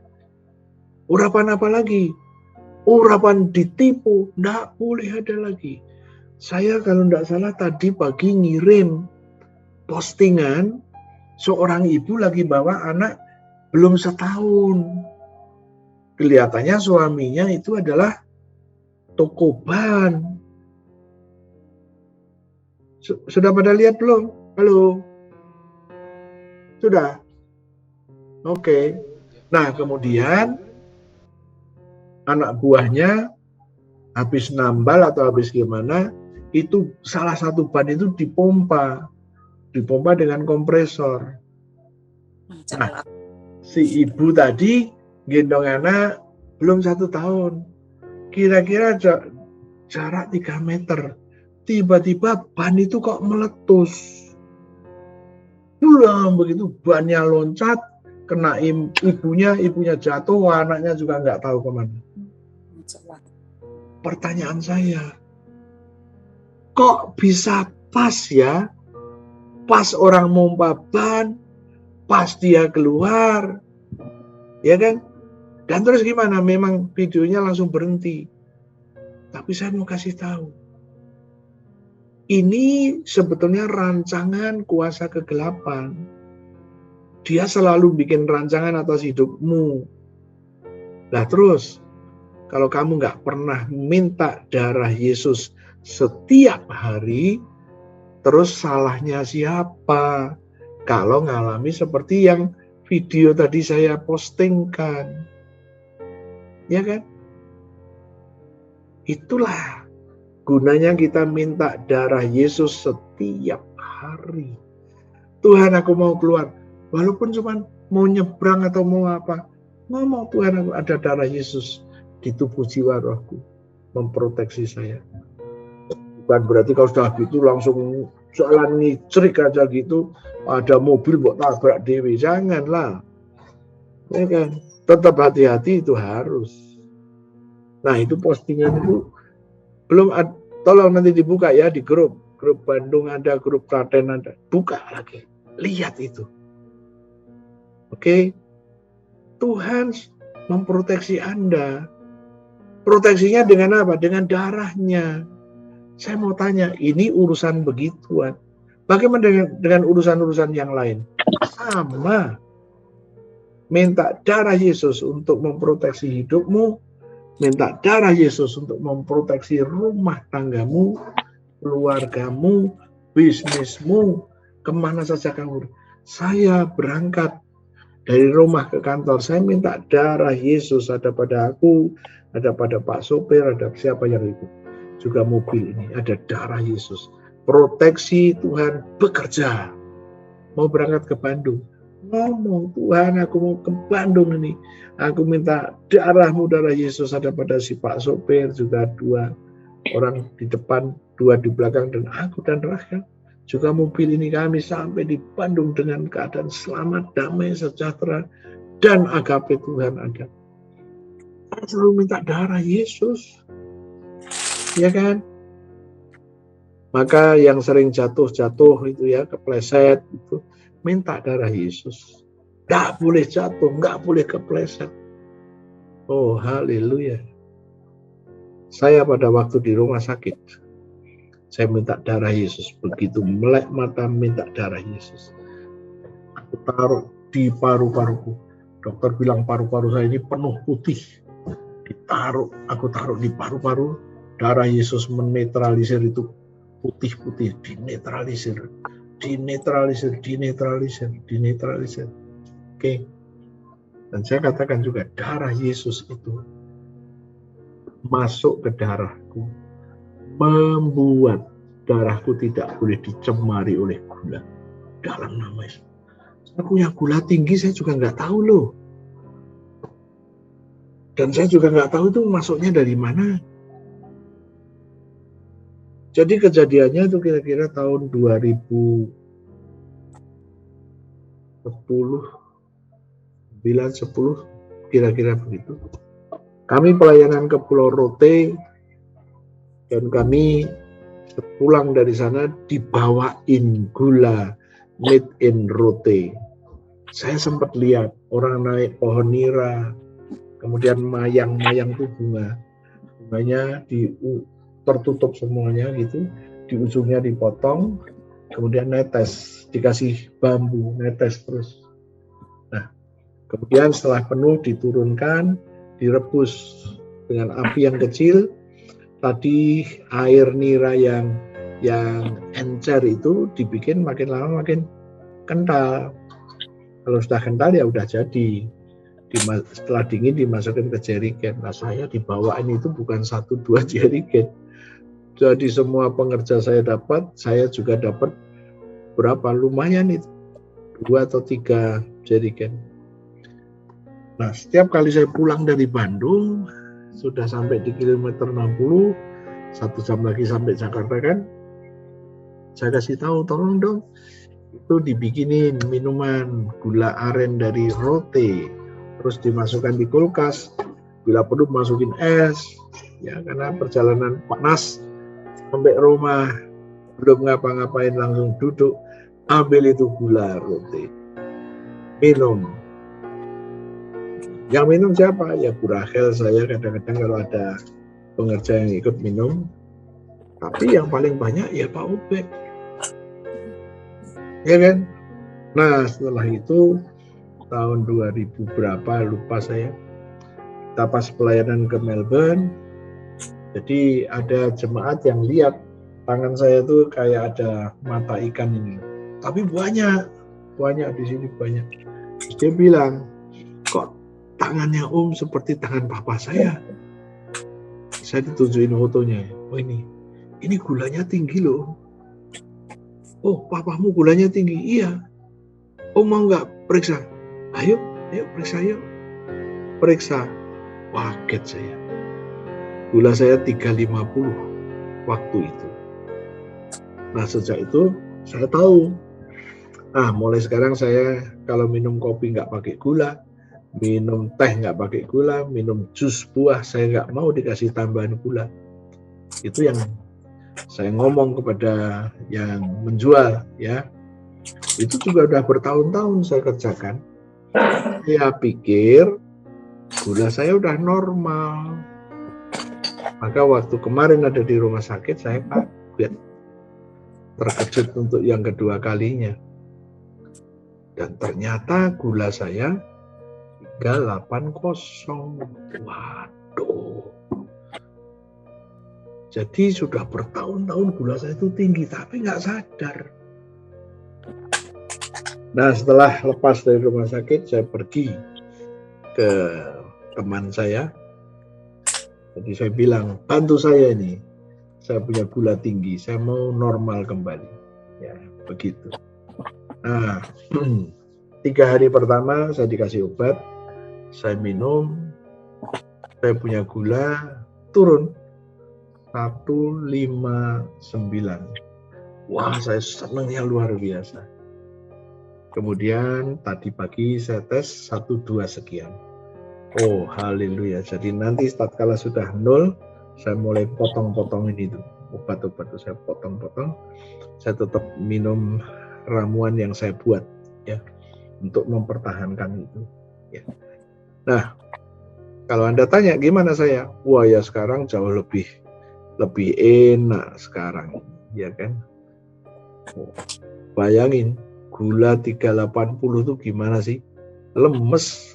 [SPEAKER 1] Urapan apa lagi? Urapan ditipu, tidak boleh ada lagi. Saya kalau tidak salah tadi pagi ngirim postingan seorang ibu lagi bawa anak belum setahun. Kelihatannya suaminya itu adalah toko ban. Sudah pada lihat belum? Halo? Sudah? Oke. Nah, kemudian anak buahnya habis nambal atau habis gimana, itu salah satu ban itu dipompa dengan kompresor. Nah, si ibu tadi gendong anak belum 1 tahun, kira-kira jarak 3 meter, tiba-tiba ban itu kok meletus. Pulang begitu bannya loncat, kena ibunya jatuh, anaknya juga nggak tahu kemana. Pertanyaan saya, kok bisa pas ya? Pas orang mompa ban, pas dia keluar, ya kan? Dan terus gimana? Memang videonya langsung berhenti. Tapi saya mau kasih tahu, ini sebetulnya rancangan kuasa kegelapan. Dia selalu bikin rancangan atas hidupmu. Nah terus, kalau kamu nggak pernah minta darah Yesus setiap hari, terus salahnya siapa? Kalau ngalami seperti yang video tadi saya postingkan. Ya kan? Itulah gunanya kita minta darah Yesus setiap hari. Tuhan, aku mau keluar. Walaupun cuma mau nyebrang atau mau apa. Ngomong, Tuhan, aku ada darah Yesus di tubuh jiwa rohku. Memproteksi saya. Bukan berarti kalau sudah gitu langsung jalan ngicrik aja gitu. Ada mobil buat tabrak dewi. Janganlah. Ya kan? Tetap hati-hati itu harus. Nah itu postingan itu belum ada, tolong nanti dibuka ya di grup Bandung ada, grup Klaten ada, buka lagi, lihat itu. Oke, Tuhan memproteksi Anda. Proteksinya dengan apa? Dengan darahnya. Saya mau tanya, ini urusan begituan. Bagaimana dengan urusan-urusan yang lain? Sama. minta darah Yesus untuk memproteksi hidupmu, minta darah Yesus untuk memproteksi rumah tanggamu, keluargamu, bisnismu, kemana saja kamu. Saya berangkat dari rumah ke kantor, saya minta darah Yesus ada pada aku, ada pada Pak sopir, ada siapa yang ikut. Juga mobil ini ada darah Yesus. Proteksi Tuhan bekerja. Mau berangkat ke Bandung, ngomong, Tuhan aku mau ke Bandung ini. Aku minta darahmu, darah Yesus ada pada si Pak sopir, juga 2 orang di depan, 2 di belakang, dan aku dan Rahel. Juga mobil ini kami sampai di Bandung dengan keadaan selamat, damai, sejahtera, dan agape Tuhan ada. Saya selalu minta darah Yesus. Ya kan? Maka yang sering jatuh-jatuh itu ya, kepleset itu, minta darah Yesus. Nggak boleh jatuh, nggak boleh kepleset. Oh, haleluya. Saya pada waktu di rumah sakit, saya minta darah Yesus. Begitu melek mata minta darah Yesus. Aku taruh di paru-paruku. Dokter bilang paru-paru saya ini penuh putih. Aku taruh di paru-paru. Darah Yesus menetralisir itu putih-putih, dinetralisir. Oke. Dan saya katakan juga darah Yesus itu masuk ke darahku, membuat darahku tidak boleh dicemari oleh gula. Dalam nama Yesus. Saya punya gula tinggi, saya juga nggak tahu loh. Dan saya juga nggak tahu itu masuknya dari mana. Jadi kejadiannya itu kira-kira tahun 2010, 9-10, kira-kira begitu. Kami pelayanan ke Pulau Rote, dan kami pulang dari sana dibawain gula made in Rote. Saya sempat lihat orang naik pohon nira, kemudian mayang-mayang itu bunganya tertutup semuanya gitu, di ujungnya dipotong, kemudian netes, dikasih bambu, netes terus. Nah, kemudian setelah penuh diturunkan, direbus dengan api yang kecil. Tadi air nira yang encer itu dibikin makin lama makin kental. Kalau sudah kental ya udah jadi. Setelah dingin dimasukin ke jerigen. Nah, saya dibawain itu bukan 1-2 jerigen. Jadi semua pengerja saya dapat, saya juga dapat berapa, lumayan itu, 2 atau 3 jerigen. Nah, setiap kali saya pulang dari Bandung, sudah sampai di kilometer 60, 1 jam lagi sampai Jakarta kan, saya kasih tahu, tolong dong, itu dibikinin minuman gula aren dari Rote, terus dimasukkan di kulkas, bila perlu masukin es, ya karena perjalanan panas. Sampai rumah, belum ngapa-ngapain langsung duduk, ambil itu gula Rote, minum. Yang minum siapa? Ya Bu Rahel, saya kadang-kadang kalau ada pengerja yang ikut minum. Tapi yang paling banyak ya Pak Obed. Ya kan? Nah setelah itu, tahun 2000 berapa, lupa saya, kita pas pelayanan ke Melbourne, jadi ada jemaat yang lihat tangan saya itu kayak ada mata ikan ini. Tapi banyak di sini banyak. Terus dia bilang, kok tangannya Om seperti tangan papa saya? Saya ditunjukin fotonya. Oh ini gulanya tinggi loh. Oh papamu gulanya tinggi? Iya. Om mau nggak periksa? Ayo periksa yuk. Periksa. Kaget saya. Gula saya 350 waktu itu. Nah sejak itu saya tahu. Nah mulai sekarang saya kalau minum kopi nggak pakai gula, minum teh nggak pakai gula, minum jus buah saya nggak mau dikasih tambahan gula. Itu yang saya ngomong kepada yang menjual ya. Itu juga udah bertahun-tahun saya kerjakan. Saya pikir gula saya udah normal. Maka waktu kemarin ada di rumah sakit, saya kaget, terkejut untuk yang kedua kalinya. Dan ternyata gula saya 380. Waduh. Jadi sudah bertahun-tahun gula saya itu tinggi, tapi nggak sadar. Nah, setelah lepas dari rumah sakit, saya pergi ke teman saya. Jadi saya bilang, bantu saya ini. Saya punya gula tinggi, saya mau normal kembali. Ya, begitu. Nah, 3 hari pertama saya dikasih obat, saya minum, saya punya gula turun 159. Wah, saya senangnya luar biasa. Kemudian tadi pagi saya tes 12 sekian. Oh, haleluya. Jadi nanti tatkala sudah 0, saya mulai potong-potongin itu. Obat-obat itu saya potong-potong. Saya tetap minum ramuan yang saya buat ya untuk mempertahankan itu ya. Nah, kalau Anda tanya gimana saya? Wah, ya sekarang jauh lebih enak sekarang ya kan. Bayangin gula 380 itu gimana sih? Lemes.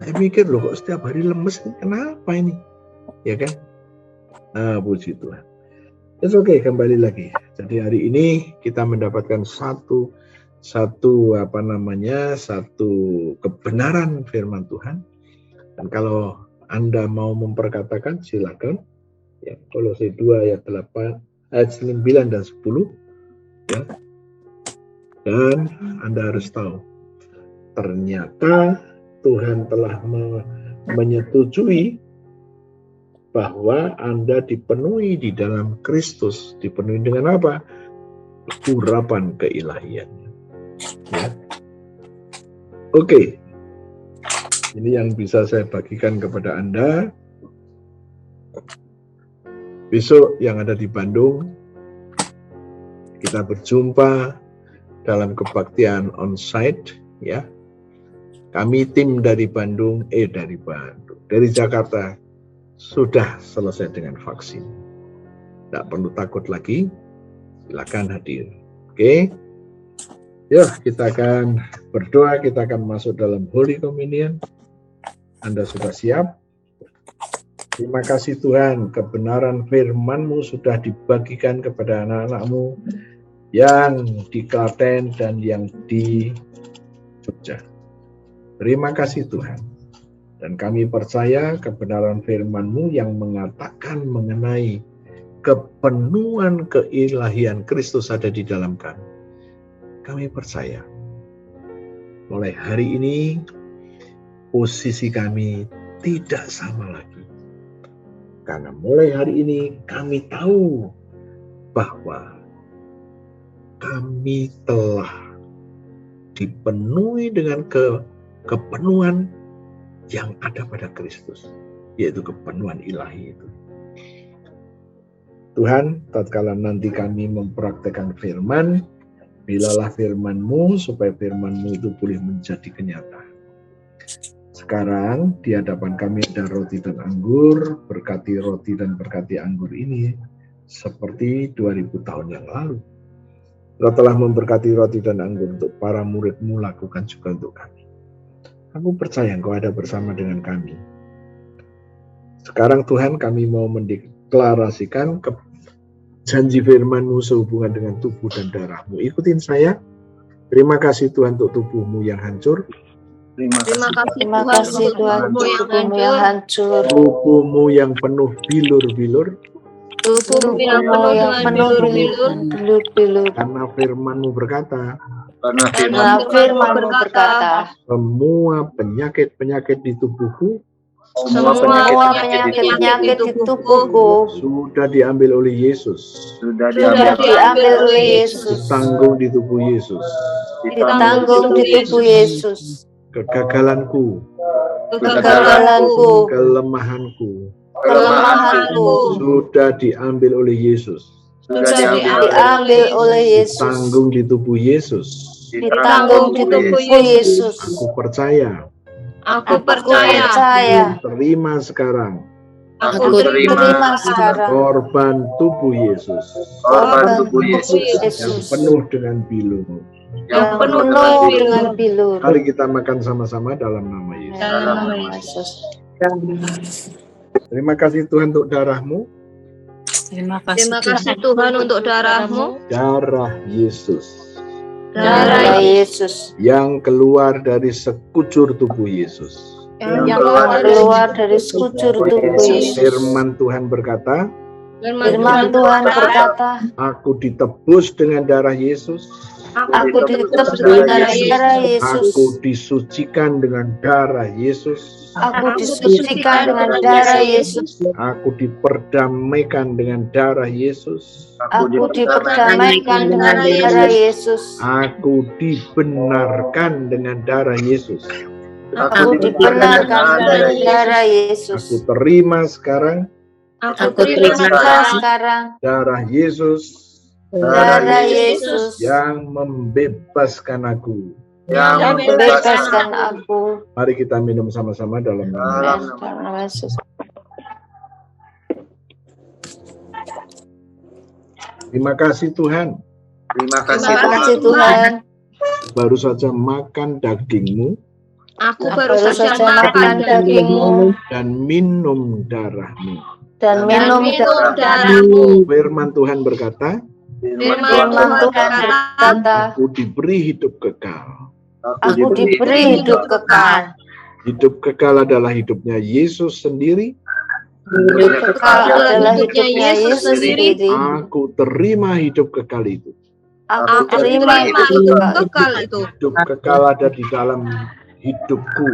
[SPEAKER 1] Saya mikir loh, kok setiap hari lemes, kenapa ini? Ya kan? Nah, puji Tuhan. It's okay, kembali lagi. Jadi hari ini kita mendapatkan satu kebenaran firman Tuhan. Dan kalau Anda mau memperkatakan, silakan. Ya, Kolose 2 ayat 8, ayat 9 dan 10. Ya. Dan Anda harus tahu, ternyata Tuhan telah menyetujui bahwa Anda dipenuhi di dalam Kristus. Dipenuhi dengan apa? Urapan keilahiannya. Ya. Oke. Ini yang bisa saya bagikan kepada Anda. Besok yang ada di Bandung, kita berjumpa dalam kebaktian on-site, ya. Kami tim dari Jakarta sudah selesai dengan vaksin. Tidak perlu takut lagi, silakan hadir. Oke? Ya, kita akan berdoa, kita akan masuk dalam Holy Communion. Anda sudah siap? Terima kasih Tuhan, kebenaran firman-Mu sudah dibagikan kepada anak-anak-Mu yang di Klaten dan yang di Jogja. Terima kasih Tuhan. Dan kami percaya kebenaran firman-Mu yang mengatakan mengenai kepenuhan keilahian Kristus ada di dalam kami. Kami percaya. Mulai hari ini, posisi kami tidak sama lagi. Karena mulai hari ini kami tahu bahwa kami telah dipenuhi dengan kepenuhan yang ada pada Kristus, yaitu kepenuhan ilahi itu. Tuhan, tatkala nanti kami mempraktekkan firman, bilalah firman-Mu supaya firman-Mu itu boleh menjadi kenyataan. Sekarang di hadapan kami ada roti dan anggur, berkati roti dan berkati anggur ini seperti 2000 tahun yang lalu. Engkau telah memberkati roti dan anggur untuk para murid-Mu, lakukan juga untuk kami. Aku percaya Engkau ada bersama dengan kami. Sekarang Tuhan, kami mau mendeklarasikan janji firman-Mu sehubungan dengan tubuh dan darah-Mu. Ikutin saya. Terima kasih Tuhan untuk tubuh-Mu yang hancur.
[SPEAKER 6] Terima kasih Tuhan untuk tubuhmu yang hancur.
[SPEAKER 1] Tubuhmu yang penuh bilur-bilur.
[SPEAKER 6] Tubuhmu yang penuh bilur-bilur.
[SPEAKER 1] Karena firman-Mu berkata. Semua penyakit-penyakit di tubuhku.
[SPEAKER 6] Semua penyakit di tubuhku
[SPEAKER 1] sudah diambil oleh Yesus. Ditanggung di tubuh Yesus. Kegagalanku, kelemahanku sudah diambil oleh Yesus. Ditanggung di tubuh Yesus. Aku percaya. Terima sekarang. Korban tubuh Yesus. Yang penuh dengan bilur.
[SPEAKER 6] yang penuh dengan bilur.
[SPEAKER 1] Mari kita makan sama-sama dalam nama Yesus.
[SPEAKER 6] Dalam nama Yesus.
[SPEAKER 1] Terima kasih Tuhan untuk darah-Mu.
[SPEAKER 5] Terima kasih
[SPEAKER 6] Terima kasih Tuhan untuk darah-Mu.
[SPEAKER 1] Darah Yesus
[SPEAKER 6] Darah Yesus
[SPEAKER 1] yang keluar dari sekujur tubuh Yesus.
[SPEAKER 6] yang keluar dari sekujur tubuh Yesus.
[SPEAKER 1] Firman Tuhan berkata,
[SPEAKER 6] Firman Tuhan berkata,
[SPEAKER 1] aku ditebus dengan darah Yesus.
[SPEAKER 6] aku ditebus dengan darah Yesus.
[SPEAKER 1] Aku disucikan dengan darah Yesus.
[SPEAKER 6] Aku disucikan dengan darah Yesus.
[SPEAKER 1] Aku diperdamaikan dengan darah Yesus.
[SPEAKER 6] Aku diperdamaikan dengan darah Yesus.
[SPEAKER 1] Aku dibenarkan dengan darah Yesus.
[SPEAKER 6] Aku dibenarkan dengan darah Yesus.
[SPEAKER 1] Aku terima sekarang
[SPEAKER 6] Aku terima sekarang
[SPEAKER 1] darah Yesus
[SPEAKER 6] darah Yesus
[SPEAKER 1] yang membebaskan aku.
[SPEAKER 6] yang membebaskan aku.
[SPEAKER 1] Mari kita minum sama-sama dalam nama Yesus.
[SPEAKER 6] Dalam nama Yesus.
[SPEAKER 1] Terima kasih Tuhan.
[SPEAKER 7] Terima
[SPEAKER 6] Terima kasih Tuhan.
[SPEAKER 1] Baru saja makan daging-Mu
[SPEAKER 6] Aku baru saja makan daging-Mu
[SPEAKER 1] dan minum darah-Mu.
[SPEAKER 6] dan minum darah-Mu.
[SPEAKER 1] Firman Tuhan berkata,
[SPEAKER 6] Firman Tuhan berkata,
[SPEAKER 1] aku diberi hidup kekal.
[SPEAKER 6] aku diberi hidup kekal.
[SPEAKER 1] Hidup kekal adalah hidupnya Yesus sendiri.
[SPEAKER 6] Hidup kekal adalah hidupnya Yesus sendiri.
[SPEAKER 1] Aku terima hidup kekal itu.
[SPEAKER 6] Aku terima hidup kekal itu.
[SPEAKER 1] Hidup kekal ada di dalam hidupku.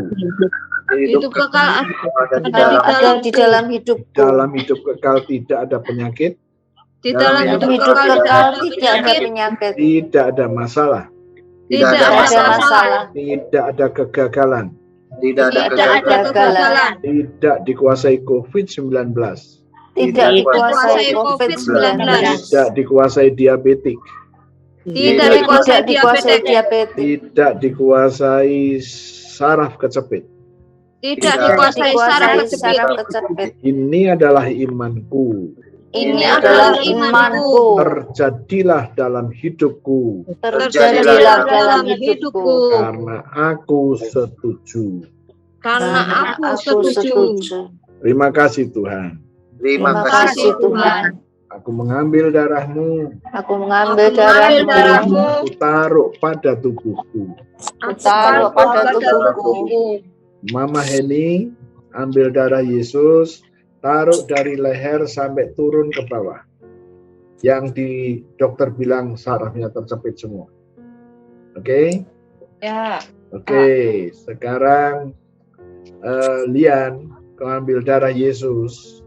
[SPEAKER 6] Hidup kekal ada di dalam hidupku.
[SPEAKER 1] Dalam hidup kekal tidak ada penyakit,
[SPEAKER 6] Di dalam hidup kekal tidak ada penyakit.
[SPEAKER 1] tidak ada masalah,
[SPEAKER 6] Tidak ada masalah.
[SPEAKER 1] tidak ada kegagalan,
[SPEAKER 7] Tidak ada
[SPEAKER 6] Tidak ada kegagalan.
[SPEAKER 1] tidak dikuasai COVID-19,
[SPEAKER 6] Tidak dikuasai COVID-19.
[SPEAKER 1] tidak dikuasai diabetik,
[SPEAKER 6] Tidak dikuasai diabetes.
[SPEAKER 1] tidak dikuasai saraf kecepit.
[SPEAKER 6] Tidak dikuasai saraf kecepit.
[SPEAKER 1] Ini adalah imanku.
[SPEAKER 6] Ini adalah imanku.
[SPEAKER 1] Terjadilah dalam hidupku
[SPEAKER 6] Terjadilah dalam hidupku.
[SPEAKER 1] karena aku setuju.
[SPEAKER 6] Karena aku setuju.
[SPEAKER 1] Terima kasih Tuhan.
[SPEAKER 7] Terima
[SPEAKER 6] Terima
[SPEAKER 7] kasih
[SPEAKER 6] kasih Tuhan.
[SPEAKER 1] Aku mengambil darah-Mu,
[SPEAKER 6] Aku mengambil darah-Mu.
[SPEAKER 1] aku taruh pada tubuhku.
[SPEAKER 6] Aku taruh pada tubuhku.
[SPEAKER 1] Mama Heni, ambil darah Yesus, taruh dari leher sampai turun ke bawah. Yang di dokter bilang sarafnya tercepit semua. Oke?
[SPEAKER 6] Ya.
[SPEAKER 1] Oke, sekarang Lian, kau ambil darah Yesus,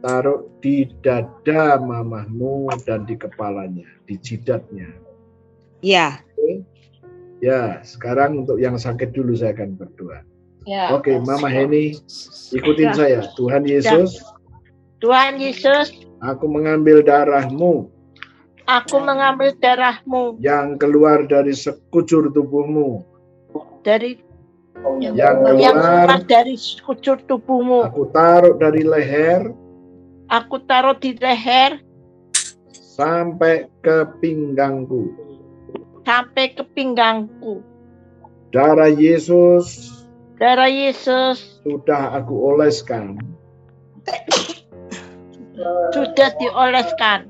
[SPEAKER 1] taruh di dada mamahmu dan di kepalanya, di jidatnya.
[SPEAKER 5] Ya.
[SPEAKER 1] Ya, sekarang untuk yang sakit dulu saya akan berdoa.
[SPEAKER 6] Ya.
[SPEAKER 1] Oke, Mama Heni, ikutin saya. Tuhan Yesus,
[SPEAKER 9] Tuhan Yesus,
[SPEAKER 1] aku mengambil darah-Mu
[SPEAKER 9] aku mengambil darah-Mu
[SPEAKER 1] yang keluar dari sekujur tubuh-Mu,
[SPEAKER 9] dari
[SPEAKER 1] yang
[SPEAKER 9] yang
[SPEAKER 1] keluar,
[SPEAKER 9] keluar dari sekujur tubuh-Mu.
[SPEAKER 1] aku taruh dari leher
[SPEAKER 9] Aku taruh di leher
[SPEAKER 1] sampai ke pinggangku.
[SPEAKER 9] sampai ke pinggangku.
[SPEAKER 1] Darah Yesus
[SPEAKER 9] Darah Yesus
[SPEAKER 1] sudah aku oleskan
[SPEAKER 9] sudah dioleskan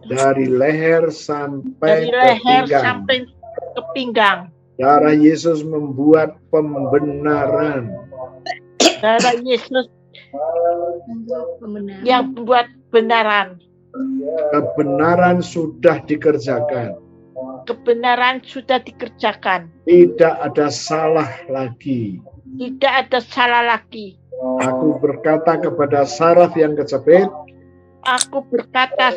[SPEAKER 1] dari leher sampai
[SPEAKER 9] dari
[SPEAKER 1] ke
[SPEAKER 9] leher
[SPEAKER 1] pinggang.
[SPEAKER 9] sampai ke pinggang.
[SPEAKER 1] Darah Yesus membuat pembenaran.
[SPEAKER 9] Darah Yesus yang membuat benaran.
[SPEAKER 1] Kebenaran sudah dikerjakan.
[SPEAKER 9] Kebenaran sudah dikerjakan.
[SPEAKER 1] Tidak ada salah lagi.
[SPEAKER 9] Tidak ada salah lagi.
[SPEAKER 1] Aku berkata kepada saraf yang kecepit,
[SPEAKER 9] Aku berkata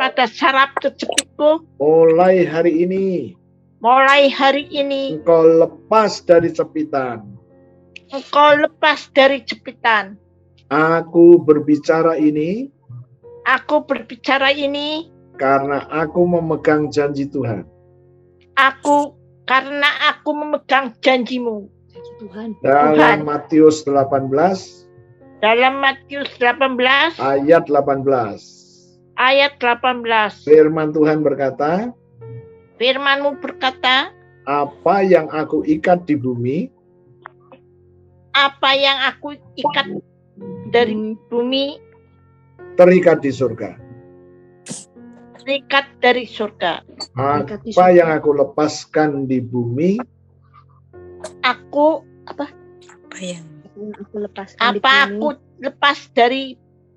[SPEAKER 9] pada saraf kejepitku,
[SPEAKER 1] mulai hari ini
[SPEAKER 9] mulai hari ini
[SPEAKER 1] engkau lepas dari cepitan.
[SPEAKER 9] engkau lepas dari jepitan.
[SPEAKER 1] Aku berbicara ini
[SPEAKER 9] Aku berbicara ini
[SPEAKER 1] karena aku memegang janji Tuhan.
[SPEAKER 9] karena aku memegang janji-Mu.
[SPEAKER 1] Dalam Matius 18
[SPEAKER 9] Dalam Matius 18
[SPEAKER 1] ayat 18.
[SPEAKER 9] ayat 18.
[SPEAKER 1] Firman Tuhan berkata,
[SPEAKER 9] Firman-Mu berkata,
[SPEAKER 1] apa yang aku ikat di bumi
[SPEAKER 9] apa yang aku ikat dari bumi
[SPEAKER 1] terikat di surga.
[SPEAKER 9] terikat dari surga.
[SPEAKER 1] Apa yang aku lepaskan di bumi
[SPEAKER 9] Aku
[SPEAKER 5] Apa yang
[SPEAKER 3] Aku lepaskan di
[SPEAKER 9] apa
[SPEAKER 3] bumi.
[SPEAKER 9] aku lepas dari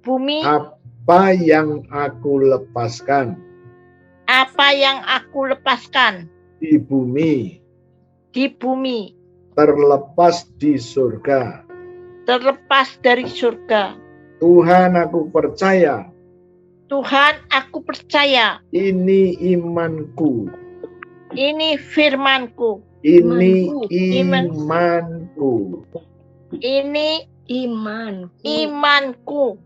[SPEAKER 9] bumi,
[SPEAKER 1] apa yang aku lepaskan
[SPEAKER 9] apa yang aku lepaskan
[SPEAKER 1] di bumi
[SPEAKER 9] di bumi
[SPEAKER 1] terlepas di surga.
[SPEAKER 9] terlepas dari surga.
[SPEAKER 1] Tuhan, aku percaya
[SPEAKER 9] Tuhan, aku percaya
[SPEAKER 1] ini imanku,
[SPEAKER 9] ini firman-Ku,
[SPEAKER 1] ini
[SPEAKER 9] Iman.
[SPEAKER 1] imanku.
[SPEAKER 9] ini
[SPEAKER 3] Iman.
[SPEAKER 9] imanku.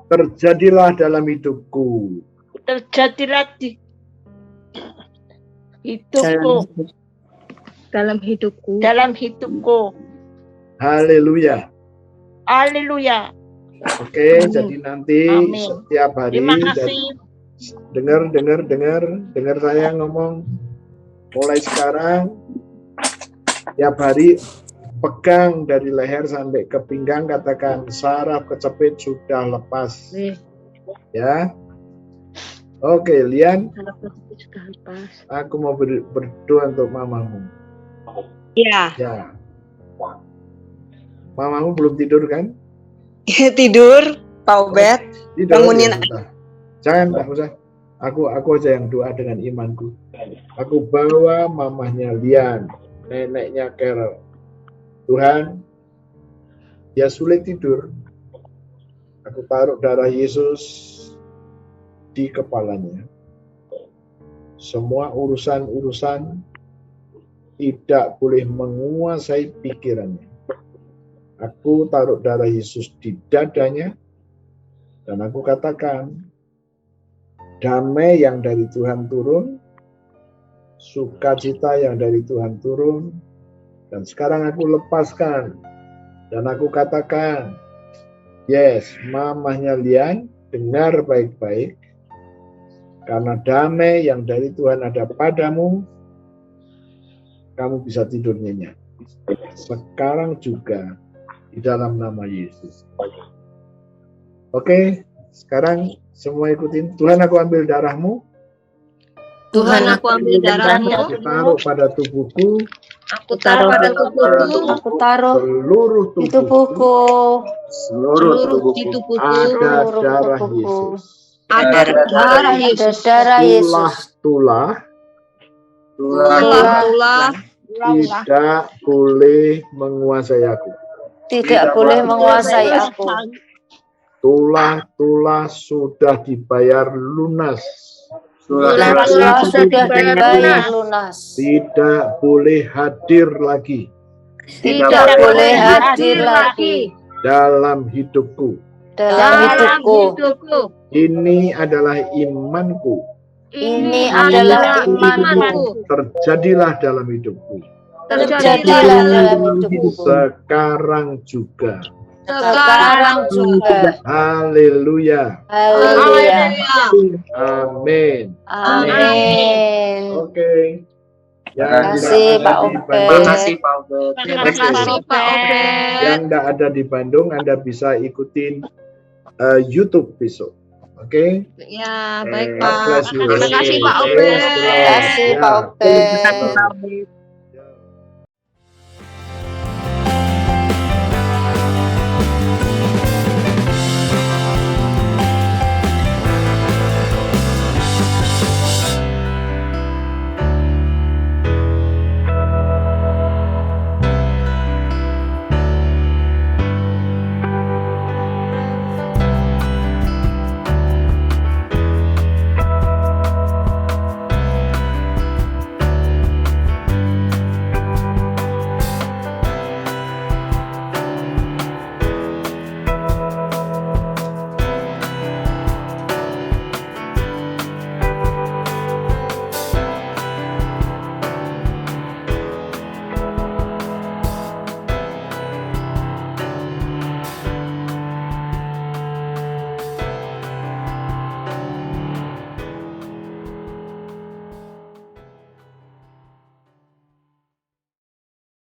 [SPEAKER 1] Terjadilah dalam hidupku.
[SPEAKER 9] Terjadilah di hidupku,
[SPEAKER 3] Dalam hidupku.
[SPEAKER 9] dalam hidupku.
[SPEAKER 1] Haleluya.
[SPEAKER 9] Haleluya.
[SPEAKER 1] Oke, jadi nanti
[SPEAKER 9] Amin.
[SPEAKER 1] setiap hari
[SPEAKER 9] Terima kasih.
[SPEAKER 1] dengar saya ngomong mulai sekarang tiap hari pegang dari leher sampai ke pinggang, katakan saraf kecepit sudah lepas. Ya. Oke, Lian,
[SPEAKER 3] Sudah lepas.
[SPEAKER 1] aku mau berdoa untuk mamamu.
[SPEAKER 10] Ya,
[SPEAKER 1] Ya. Mamamu belum tidur kan?
[SPEAKER 10] tidur, Pak Obed.
[SPEAKER 1] Tidur.
[SPEAKER 10] Bangunin.
[SPEAKER 1] Ya, udah. Jangan, tak usah. Aku aja yang doa dengan imanku. Aku bawa mamahnya Lian, neneknya Carol. Tuhan, dia sulit tidur. Aku taruh darah Yesus di kepalanya. Semua urusan-urusan tidak boleh menguasai pikirannya. Aku taruh darah Yesus di dadanya, dan aku katakan, damai yang dari Tuhan turun, sukacita yang dari Tuhan turun, dan sekarang aku lepaskan, dan aku katakan, yes, mamahnya Lian, dengar baik-baik, karena damai yang dari Tuhan ada padamu, kamu bisa tidur nyenyak. Sekarang juga, di dalam nama Yesus. Oke, sekarang semua ikutin. Tuhan, aku ambil darahmu.
[SPEAKER 6] Tuhan, aku ambil darahmu.
[SPEAKER 1] Aku taruh pada tubuhku.
[SPEAKER 6] Aku taruh pada tubuhku.
[SPEAKER 3] Aku taruh
[SPEAKER 1] Seluruh
[SPEAKER 3] di
[SPEAKER 1] tubuhku.
[SPEAKER 3] tubuhku.
[SPEAKER 7] Seluruh
[SPEAKER 6] Di
[SPEAKER 7] tubuhku.
[SPEAKER 6] tubuhku.
[SPEAKER 1] Ada
[SPEAKER 3] Seluruh
[SPEAKER 1] darah
[SPEAKER 3] tubuhku.
[SPEAKER 1] Yesus.
[SPEAKER 6] Ada darah Yesus.
[SPEAKER 3] Ada darah Yesus.
[SPEAKER 1] Tulah
[SPEAKER 6] Tulah-tulah
[SPEAKER 1] tidak boleh menguasai aku.
[SPEAKER 3] Tidak boleh menguasai aku.
[SPEAKER 1] Tulah sudah dibayar lunas.
[SPEAKER 3] Tulah sudah dibayar lunas.
[SPEAKER 1] Tidak boleh hadir lagi
[SPEAKER 3] Tidak boleh hadir lagi
[SPEAKER 1] dalam hidupku.
[SPEAKER 3] dalam hidupku.
[SPEAKER 1] Ini adalah imanku.
[SPEAKER 3] Ini adalah imanku.
[SPEAKER 1] Terjadilah dalam hidupku.
[SPEAKER 3] Terjadilah dalam hidupku.
[SPEAKER 1] Sekarang juga.
[SPEAKER 3] Sekarang juga.
[SPEAKER 1] Haleluya.
[SPEAKER 3] Haleluya.
[SPEAKER 1] Amin.
[SPEAKER 3] Amin.
[SPEAKER 1] Oke.
[SPEAKER 3] Terima kasih, Pak Obed.
[SPEAKER 6] Terima kasih, Pak Obed.
[SPEAKER 1] Yang tidak ada di Bandung, Anda bisa ikutin YouTube besok. Oke?
[SPEAKER 6] Ya, baik
[SPEAKER 1] God
[SPEAKER 6] Pak.
[SPEAKER 1] bless you.
[SPEAKER 6] Terima kasih Pak
[SPEAKER 1] Oke,
[SPEAKER 6] Obed.
[SPEAKER 3] Terima kasih,
[SPEAKER 1] ya.
[SPEAKER 3] Pak Obed.